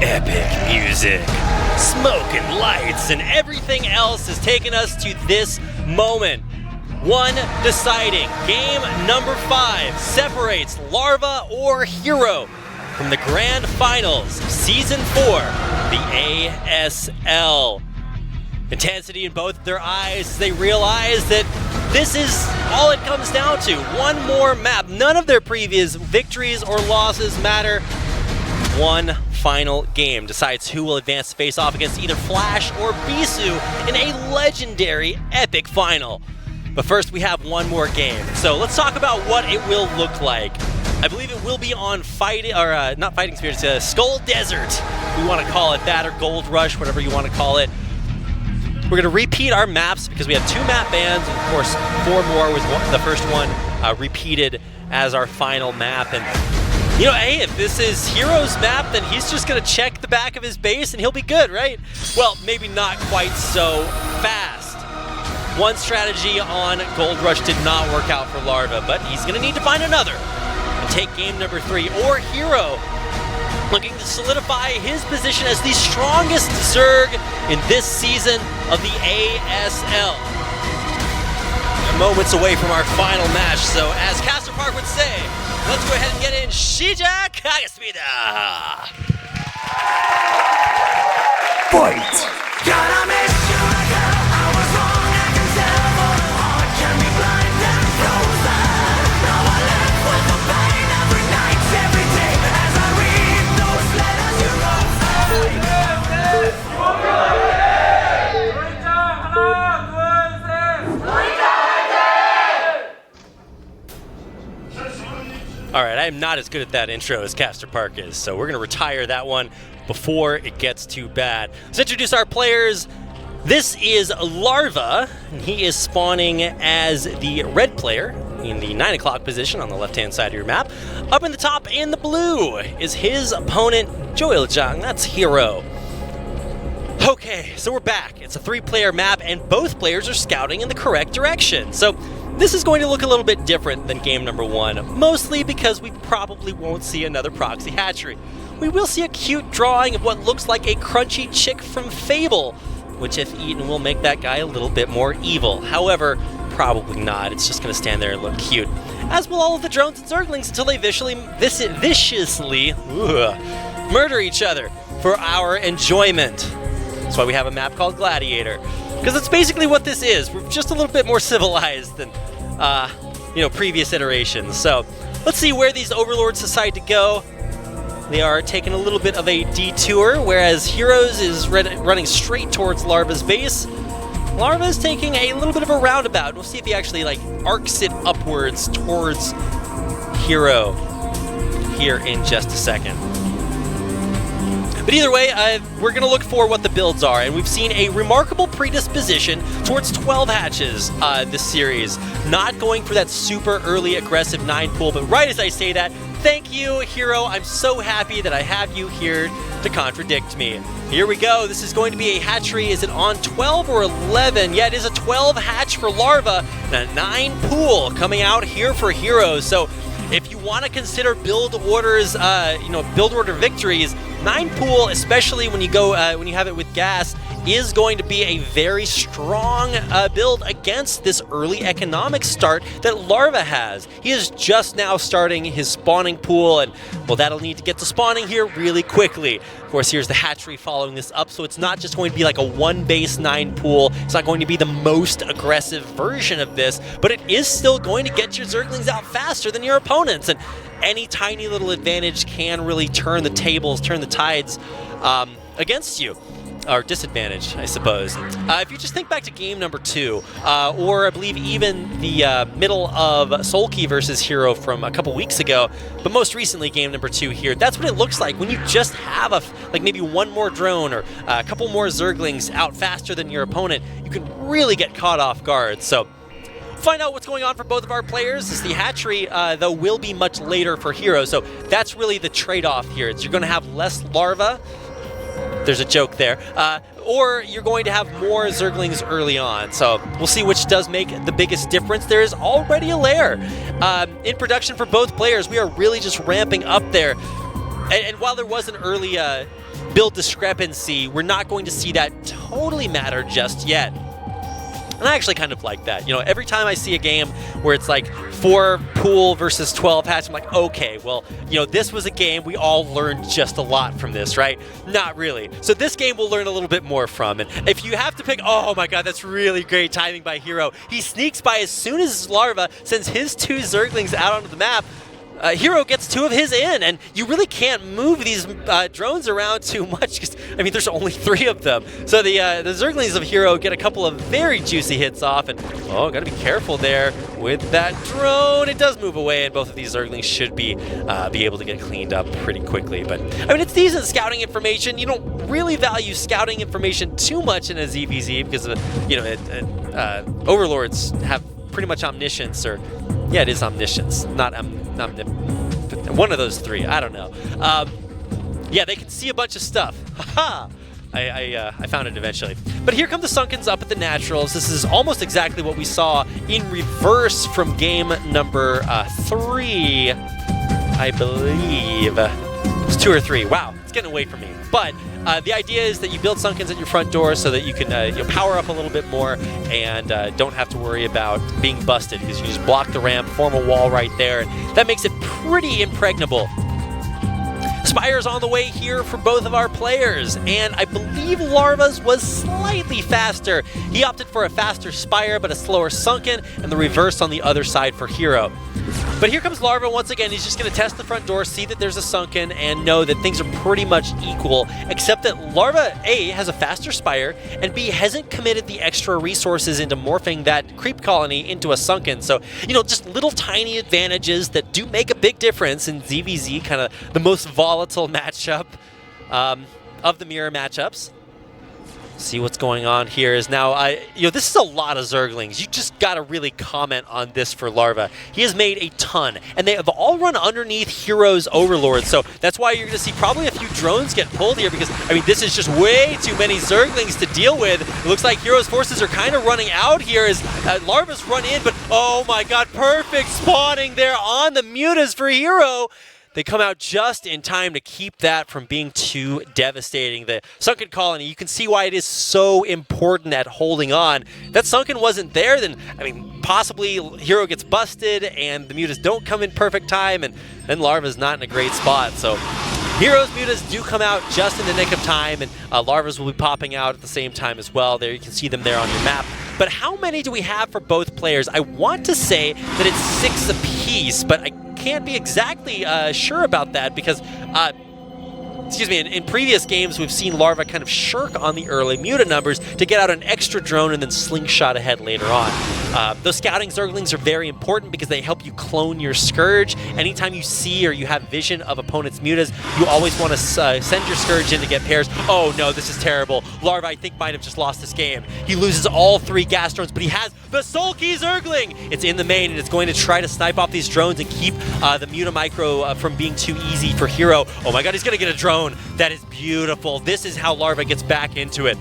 Epic music, smoke and lights, and everything else has taken us to this moment. One deciding game number 5 separates Larva or Hero from the grand finals of season 4, the ASL. Intensity in both of their eyes as they realize that this is all it comes down to. One more map. None of their previous victories or losses matter. One final game decides who will advance to face off against either Flash or Bisu in a legendary epic final. But first we have one more game. So let's talk about what it will look like. I believe it will be on not Fighting Spirits, Skull Desert. We want to call it that, or Gold Rush, whatever you want to call it. We're going to repeat our maps because we have 2 map bans, and of course 4 more with the first one repeated as our final map. And you know, hey, if this is Hero's map, then he's just going to check the back of his base and he'll be good, right? Well, maybe not quite so fast. One strategy on Gold Rush did not work out for Larva, but he's going to need to find another and take game number 3. Or Hero, looking to solidify his position as the strongest Zerg in this season of the ASL. We're moments away from our final match, so as Caster Park would say, let's go ahead and get in Shija Kagasmida. Fight! Gotta miss you like I was wrong, I can tell, for the heart can be blind and frozen. Now I live with the pain every night, every day, as I read those letters you wrote. All right, I am not as good at that intro as Caster Park is, so we're going to retire that one before it gets too bad. Let's introduce our players. This is Larva, and he is spawning as the red player in the 9 o'clock position on the left-hand side of your map. Up in the top in the blue is his opponent, Joiljang. That's Hero. Okay, so we're back. It's a 3-player map, and both players are scouting in the correct direction. So this is going to look a little bit different than game number 1, mostly because we probably won't see another proxy hatchery. We will see a cute drawing of what looks like a crunchy chick from Fable, which if eaten will make that guy a little bit more evil. However, probably not. It's just going to stand there and look cute. As will all of the drones and zerglings until they viciously murder each other for our enjoyment. That's why we have a map called Gladiator. Because it's basically what this is. We're just a little bit more civilized than, previous iterations. So let's see where these overlords decide to go. They are taking a little bit of a detour, whereas Heroes is running straight towards Larva's base. Larva is taking a little bit of a roundabout. We'll see if he actually arcs it upwards towards Hero here in just a second. But either way, we're going to look for what the builds are, and we've seen a remarkable predisposition towards 12 hatches this series. Not going for that super early aggressive 9 pool, but right as I say that, thank you, Hero. I'm so happy that I have you here to contradict me. Here we go. This is going to be a hatchery. Is it on 12 or 11? Yeah, it is a 12 hatch for Larva and a 9 pool coming out here for Heroes. So if you want to consider build orders, build order victories, 9 pool, especially when you go when you have it with gas, is going to be a very strong build against this early economic start that Larva has. He is just now starting his spawning pool, and well, that'll need to get to spawning here really quickly. Of course, here's the hatchery following this up, so it's not just going to be like a 1 base 9 pool. It's not going to be the most aggressive version of this, but it is still going to get your Zerglings out faster than your opponents, and any tiny little advantage can really turn the tables, turn the tides against you. Or disadvantage, I suppose. If you just think back to game number 2, or I believe even the middle of Sulky versus Hero from a couple weeks ago, but most recently game number 2 here, that's what it looks like when you just have like maybe one more drone or a couple more Zerglings out faster than your opponent. You can really get caught off guard. So find out what's going on for both of our players. Is the hatchery, though, will be much later for Hero, so that's really the trade-off here. You're going to have less larva. There's a joke there. Or you're going to have more Zerglings early on. So we'll see which does make the biggest difference. There is already a lair in production for both players. We are really just ramping up there. And while there was an early build discrepancy, we're not going to see that totally matter just yet. And I actually kind of like that. You know, every time I see a game where it's like 4 pool versus 12 hatch, I'm like, okay, well, you know, this was a game we all learned just a lot from this, right? Not really. So this game we'll learn a little bit more from. And if you have to pick, oh my god, that's really great timing by Hero. He sneaks by as soon as his larva sends his 2 Zerglings out onto the map. Hero gets 2 of his in, and you really can't move these drones around too much because, I mean, there's only 3 of them. So the Zerglings of Hero get a couple of very juicy hits off, and oh, gotta be careful there with that drone. It does move away, and both of these Zerglings should be able to get cleaned up pretty quickly. But I mean, it's decent scouting information. You don't really value scouting information too much in a ZVZ because you know, overlords have pretty much omniscience, or yeah, it is omniscience, not one of those 3. I don't know. Yeah, they can see a bunch of stuff. Haha! I found it eventually. But here come the Sunkens up at the Naturals. This is almost exactly what we saw in reverse from game number 3, I believe. It's 2 or 3. Wow, it's getting away from me. But the idea is that you build Sunkens at your front door so that you can power up a little bit more and don't have to worry about being busted, because you just block the ramp, form a wall right there, and that makes it pretty impregnable. Spire's on the way here for both of our players, and I believe Larva's was slightly faster. He opted for a faster Spire but a slower Sunken, and the reverse on the other side for Hero. But here comes Larva once again. He's just going to test the front door, see that there's a Sunken, and know that things are pretty much equal, except that Larva, A, has a faster Spire, and B, hasn't committed the extra resources into morphing that creep colony into a Sunken. So, you know, just little tiny advantages that do make a big difference in ZVZ, kind of the most volatile matchup of the mirror matchups. See what's going on here is now, you know, this is a lot of Zerglings. You just got to really comment on this for Larva. He has made a ton, and they have all run underneath Hero's Overlord, so that's why you're going to see probably a few drones get pulled here, because, I mean, this is just way too many Zerglings to deal with. It looks like Hero's forces are kind of running out here as Larva's run in, but oh my god, perfect spawning there on the mutas for Hero. They come out just in time to keep that from being too devastating. The Sunken Colony, you can see why it is so important at holding on. That Sunken wasn't there, then, I mean, possibly Hero gets busted and the mutas don't come in perfect time, and then Larva's not in a great spot. So Hero's mutas do come out just in the nick of time, and Larva's will be popping out at the same time as well. There, you can see them there on your map. But how many do we have for both players? I want to say that it's 6 apiece, but I can't be exactly sure about that because, excuse me, in previous games we've seen Larva kind of shirk on the early muta numbers to get out an extra drone and then slingshot ahead later on. Those scouting Zerglings are very important because they help you clone your Scourge. Anytime you see or you have vision of opponents' mutas, you always want to send your Scourge in to get pairs. Oh no, this is terrible. Larva, I think, might have just lost this game. He loses all 3 gas drones, but he has the Sulky Zergling! It's in the main, and it's going to try to snipe off these drones and keep the muta micro from being too easy for Hero. Oh my god, he's going to get a drone. That is beautiful. This is how Larva gets back into it.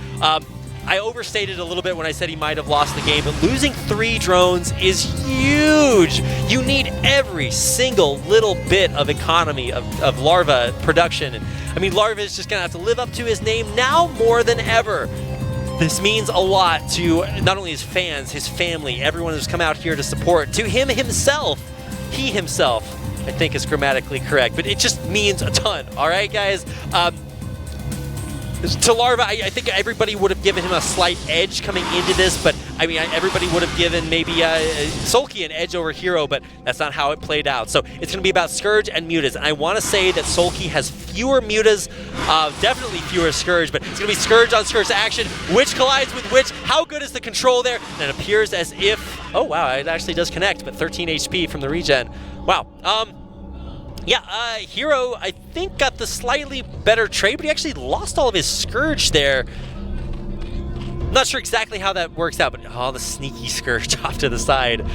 I overstated a little bit when I said he might have lost the game, but losing 3 drones is huge. You need every single little bit of economy of Larva production. And I mean, Larva is just going to have to live up to his name now more than ever. This means a lot to not only his fans, his family, everyone who's come out here to support, to him himself. He himself, I think, is grammatically correct, but it just means a ton. All right, guys? To Larva, I think everybody would have given him a slight edge coming into this, but I mean, everybody would have given maybe Sulky an edge over Hero, but that's not how it played out. So it's going to be about Scourge and Mutas, and I want to say that Sulky has fewer Mutas, definitely fewer Scourge, but it's going to be Scourge on Scourge action. Which collides with which? How good is the control there? And it appears as if, oh wow, it actually does connect, but 13 HP from the regen. Wow. Yeah, Hero, I think, got the slightly better trade, but he actually lost all of his Scourge there. Not sure exactly how that works out, but oh, the sneaky Scourge off to the side.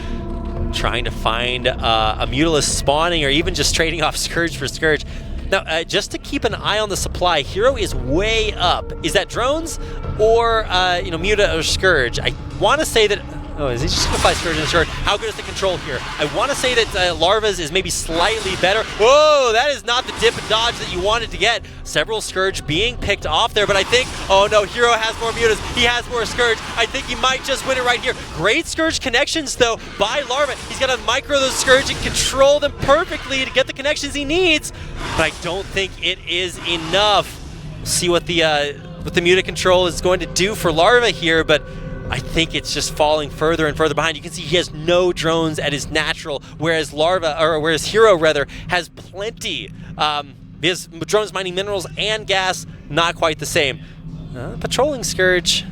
Trying to find a Mutalisk spawning or even just trading off Scourge for Scourge. Now, just to keep an eye on the supply, Hero is way up. Is that drones or, Muta or Scourge? I want to say that... Oh, is he just going to fly Scourge and Scourge? How good is the control here? I want to say that Larva's is maybe slightly better. Whoa, that is not the dip and dodge that you wanted to get. Several Scourge being picked off there, but I think, oh no, Hero has more Mutas. He has more Scourge. I think he might just win it right here. Great Scourge connections, though, by Larva. He's got to micro those Scourge and control them perfectly to get the connections he needs, but I don't think it is enough. We'll see what the Muta control is going to do for Larva here, but I think it's just falling further and further behind. You can see he has no drones at his natural, whereas Hero rather has plenty. His drones mining minerals and gas, not quite the same. Patrolling Scourge.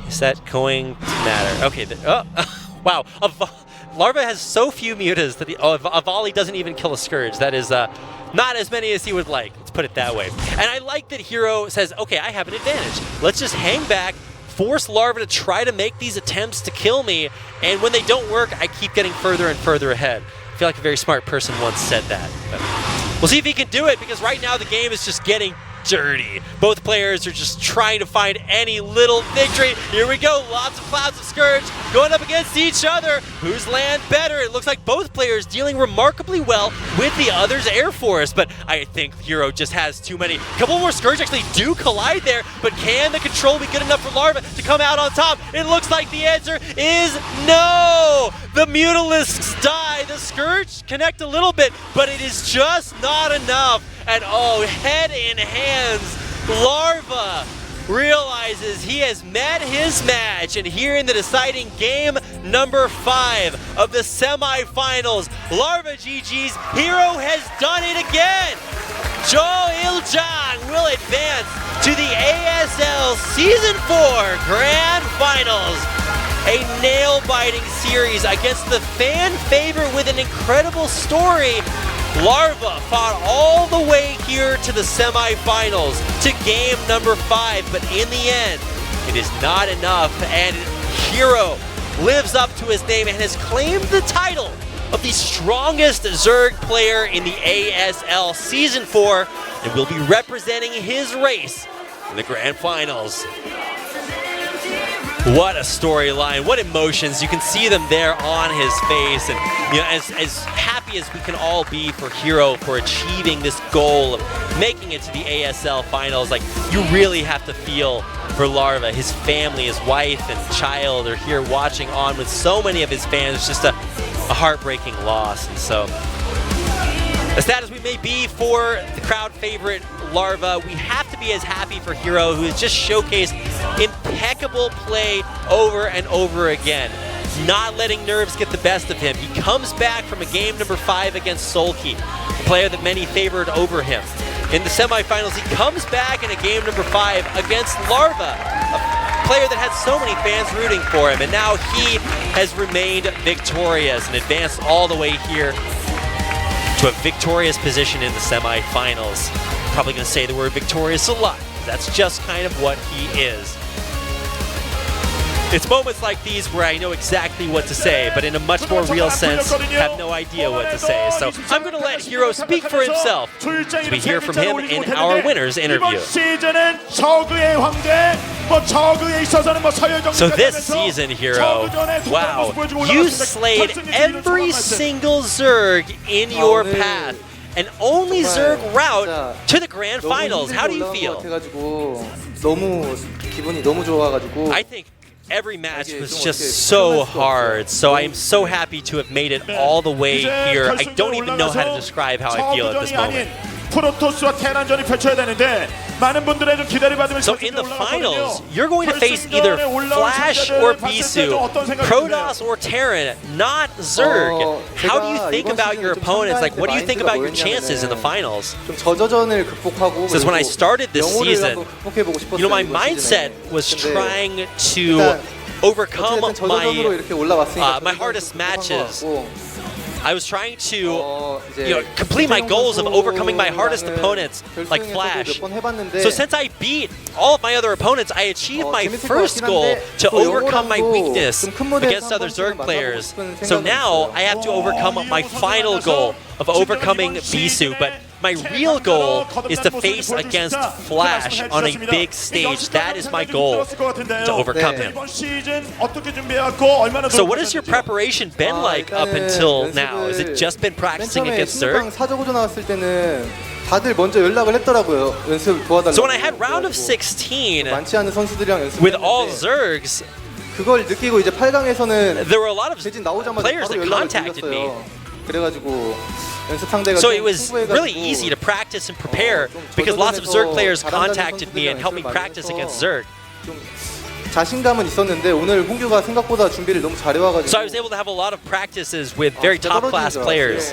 Is that going to matter? Okay. Wow. Larva has so few mutas that a volley doesn't even kill a Scourge. That is not as many as he would like. Let's put it that way. And I like that Hero says, okay, I have an advantage. Let's just hang back, force Larva to try to make these attempts to kill me, and when they don't work, I keep getting further and further ahead. I feel like a very smart person once said that. But we'll see if he can do it, because right now the game is just getting dirty. Both players are just trying to find any little victory. Here we go, lots of clouds of Scourge going up against each other. Who's land better? It looks like both players dealing remarkably well with the other's Air Force, but I think Hero just has too many. A couple more Scourge actually do collide there, but can the control be good enough for Larva to come out on top? It looks like the answer is no! The Mutalisks die. The Scourge connect a little bit, but it is just not enough. And oh, head in hands, Larva realizes he has met his match, and here in the deciding game number 5 of the semifinals, Larva GG's Hero has done it again. Jo Il-jang will advance to the ASL Season 4 Grand Finals. A nail-biting series against the fan favorite with an incredible story. Larva fought all the way here to the semifinals, to game number 5, but in the end, it is not enough, and Hero lives up to his name and has claimed the title of the strongest Zerg player in the ASL Season 4, and will be representing his race in the Grand Finals. What a storyline, what emotions. You can see them there on his face, and as happy as we can all be for Hero for achieving this goal of making it to the ASL finals, like, you really have to feel for Larva. His family, his wife and child are here watching on with so many of his fans. It's just a heartbreaking loss. And so, as sad as we may be for the crowd favorite Larva, we have to be as happy for Hero, who has just showcased impeccable play over and over again, not letting nerves get the best of him. He comes back from a game number 5 against Sulky, a player that many favored over him. In the semifinals, he comes back in a game number 5 against Larva, a player that had so many fans rooting for him, and now he has remained victorious and advanced all the way here to a victorious position in the semifinals. Probably going to say the word victorious a lot. That's just kind of what he is. It's moments like these where I know exactly what to say, but in a much more real sense, have no idea what to say. So I'm going to let Hero speak for himself as we hear from him in our winners interview. So this season, Hero, wow, you slayed every single Zerg in your path. an only Zerg route to the grand finals. How do you feel? 너무 기분이 너무 좋아가지고. I think every match was just so hard, so I am so happy to have made it all the way here. I don't even know how to describe how I feel at this moment. 프로토스와 테란전이 펼쳐야 되는데 많은 분들의 좀 기대를 받으면서 So in the finals, you're going to face either Flash or Bisu, Protoss or Terran, not Zerg. How do you think about your opponents? Like, what do you think about your chances in the finals? 좀 저저전을 극복하고. Since when I started this season, you know, my mindset was trying to overcome my hardest matches. I was trying to complete my goals of overcoming my hardest opponents, like Flash. So since I beat all of my other opponents, I achieved my first goal to overcome my weakness against other Zerg players. So now I have to overcome my final goal of overcoming Bisu, but my real goal is to face against Flash on a big stage. That is my goal, to overcome him. So what has your preparation been like up until now? Has it just been practicing against Zerg? 다들 먼저 연락을 했더라고요. 연습을 도와달라고. So when I had round of 16 with all Zergs, 그걸 느끼고 이제 8강에서는 there were a lot of players that contacted me. So it was really easy to practice and prepare because lots of Zerg players contacted me and helped me practice against Zerg. 자신감은 있었는데 오늘 홍규가 생각보다 준비를 너무 잘해와가지고. So I was able to have a lot of practices with very top-class players.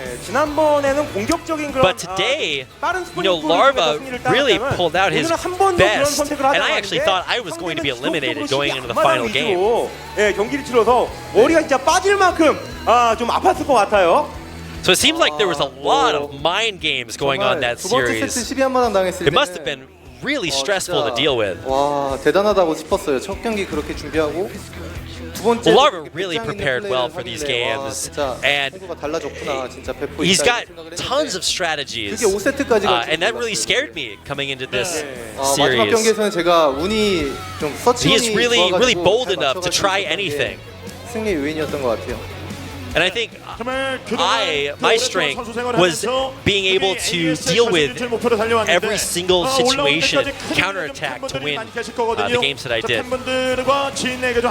But today, you know, Larva really pulled out his best, and I actually thought I was going to be eliminated going into the final game. 경기를 치러서 머리가 진짜 빠질 만큼 좀 아팠을 것 같아요. So it seems like there was a lot of mind games going on that series. It must have been really stressful to deal with. 와, 대단하다고 싶었어요. 첫 경기 그렇게 준비하고 두 번째 Larva really prepared well for these games, and he's got tons of strategies, and that really scared me coming into this series. 마지막 경기에서는 제가 운이 좀 He is really bold enough to try anything. 승리 요인이었던 것 같아요. And I think my strength was being able to deal with every single situation, counterattack to win the games that I did.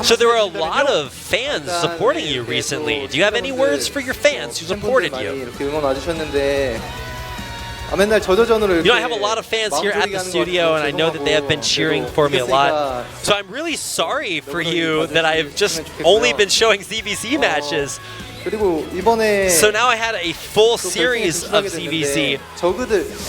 So there were a lot of fans supporting you recently. Do you have any words for your fans who supported you? 맨날 저저전으로 You know, I have a lot of fans here at the studio, and I know that they have been cheering for me a lot. So I'm really sorry for you that I've just only been showing ZVZ matches. So now I had a full series of ZVZ,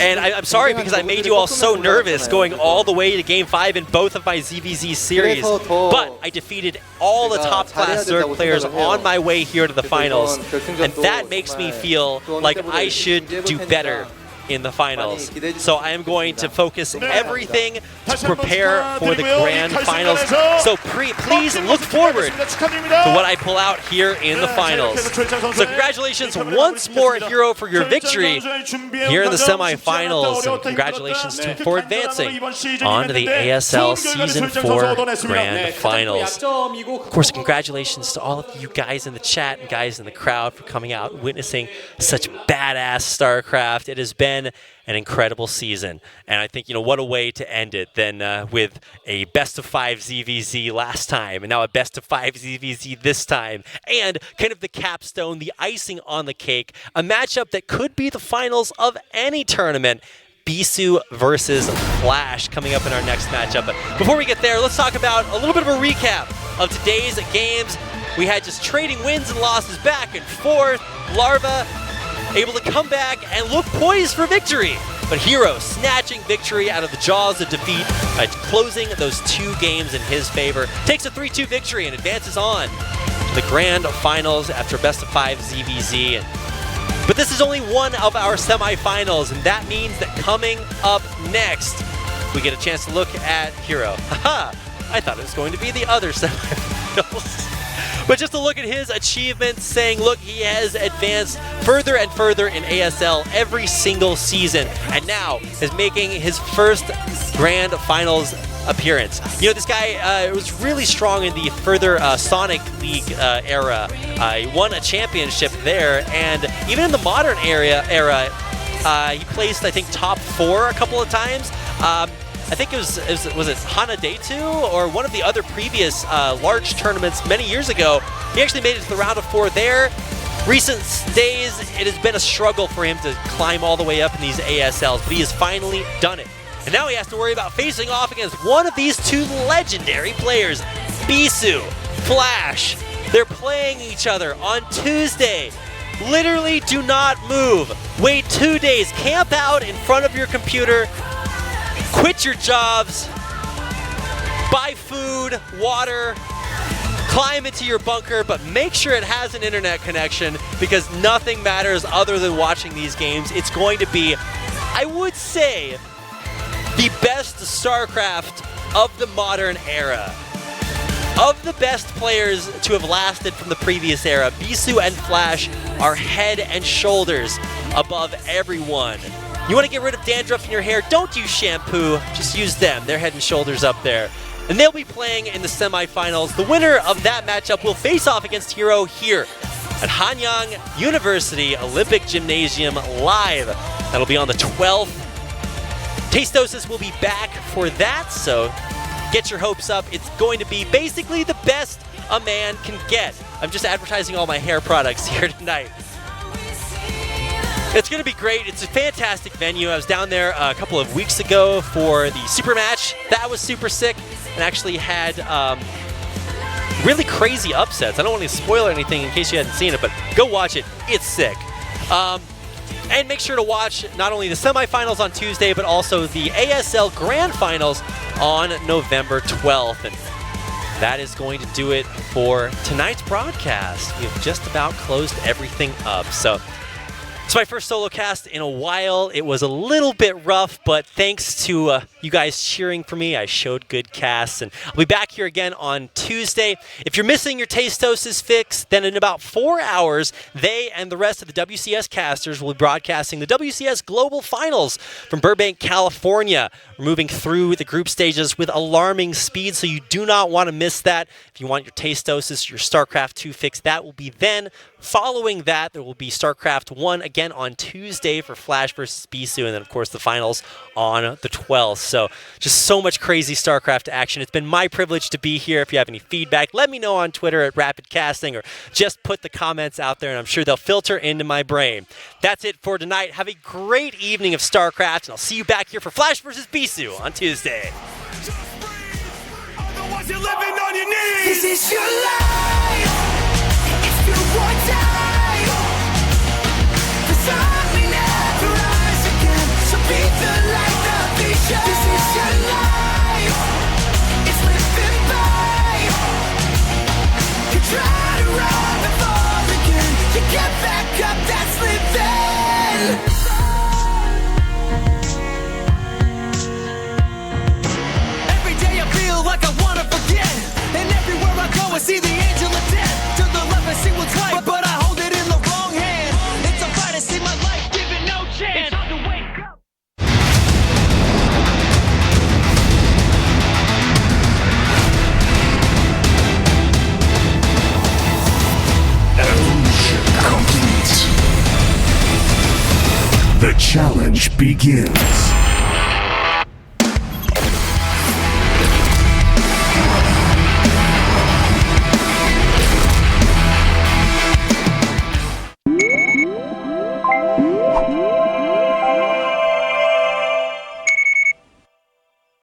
and I'm sorry because I made you all so nervous going all the way to Game 5 in both of my ZVZ series, but I defeated all the top-class Zerg players on my way here to the finals, and that makes me feel like I should do better in the finals. So I am going to focus everything to prepare for the grand finals. So please look forward to what I pull out here in the finals. So congratulations once more, Hero, for your victory here in the semifinals, and congratulations to for advancing on to the ASL Season 4 Grand Finals. Of course, congratulations to all of you guys in the chat and guys in the crowd for coming out and witnessing such badass StarCraft. It has been an incredible season, and I think, you know, what a way to end it than with a best of 5 ZVZ last time, and now a best of 5 ZVZ this time, and kind of the capstone, the icing on the cake, a matchup that could be the finals of any tournament. Bisu versus Flash coming up in our next matchup. But before we get there, let's talk about a little bit of a recap of today's games. We had just trading wins and losses back and forth. Larva able to come back and look poised for victory. But Hero snatching victory out of the jaws of defeat by closing those 2 games in his favor. Takes a 3-2 victory and advances on to the grand finals after a best of 5 ZVZ. But this is only one of our semifinals, and that means that coming up next, we get a chance to look at Hero. Haha, I thought it was going to be the other semifinals. But just to look at his achievements, saying, look, he has advanced further and further in ASL every single season, and now is making his first Grand Finals appearance. You know, this guy was really strong in the further Sonic League era. He won a championship there, and even in the modern era, He placed, I think, top 4 a couple of times. I think was it Hanadetu or one of the other previous large tournaments many years ago. He actually made it to the round of 4 there. Recent days, it has been a struggle for him to climb all the way up in these ASLs, but he has finally done it. And now he has to worry about facing off against one of these 2 legendary players, Bisu, Flash. They're playing each other on Tuesday. Literally do not move. Wait 2 days. Camp out in front of your computer. Quit your jobs. Buy food, water. Climb into your bunker, but make sure it has an internet connection because nothing matters other than watching these games. It's going to be, I would say, the best StarCraft of the modern era. Of the best players to have lasted from the previous era, Bisu and Flash are head and shoulders above everyone. You want to get rid of dandruff in your hair? Don't use shampoo, just use them. They're head and shoulders up there. And they'll be playing in the semifinals. The winner of that matchup will face off against Hero here at Hanyang University Olympic Gymnasium live. That'll be on the 12th. Tastosis will be back for that, so get your hopes up. It's going to be basically the best a man can get. I'm just advertising all my hair products here tonight. It's going to be great. It's a fantastic venue. I was down there a couple of weeks ago for the super match. That was super sick and actually had really crazy upsets. I don't want to spoil anything in case you hadn't seen it, but go watch it. It's sick. And make sure to watch not only the semifinals on Tuesday, but also the ASL Grand Finals on November 12th. And that is going to do it for tonight's broadcast. We've just about closed everything up. So it's my first solo cast in a while. It was a little bit rough, but thanks to you guys cheering for me, I showed good casts. And I'll be back here again on Tuesday. If you're missing your Tastosis fix, then in about 4 hours, they and the rest of the WCS casters will be broadcasting the WCS Global Finals from Burbank, California. We're moving through the group stages with alarming speed, so you do not want to miss that. If you want your Tastosis, your StarCraft 2 fix, that will be then. Following that, there will be StarCraft 1 again on Tuesday for Flash versus Bisu, and then, of course, the finals on the 12th. So just so much crazy StarCraft action. It's been my privilege to be here. If you have any feedback, let me know on Twitter at RapidCasting, or just put the comments out there, and I'm sure they'll filter into my brain. That's it for tonight. Have a great evening of StarCraft, and I'll see you back here for Flash versus Bisu on Tuesday. Otherwise you're living on your knees. This is your life. It's your one time. Beside me now, the rise again. So be the light, the vision. This is your life. It's living by. You try to run and fall again. You get back up, that's living. Every day I feel like I wanna forget. And everywhere I go I see the angel of death. To the left I see what's right, but I hold it in the wrong hand. It's a fight, I see my life given no chance. It's hard to wake up. Complete. The challenge begins.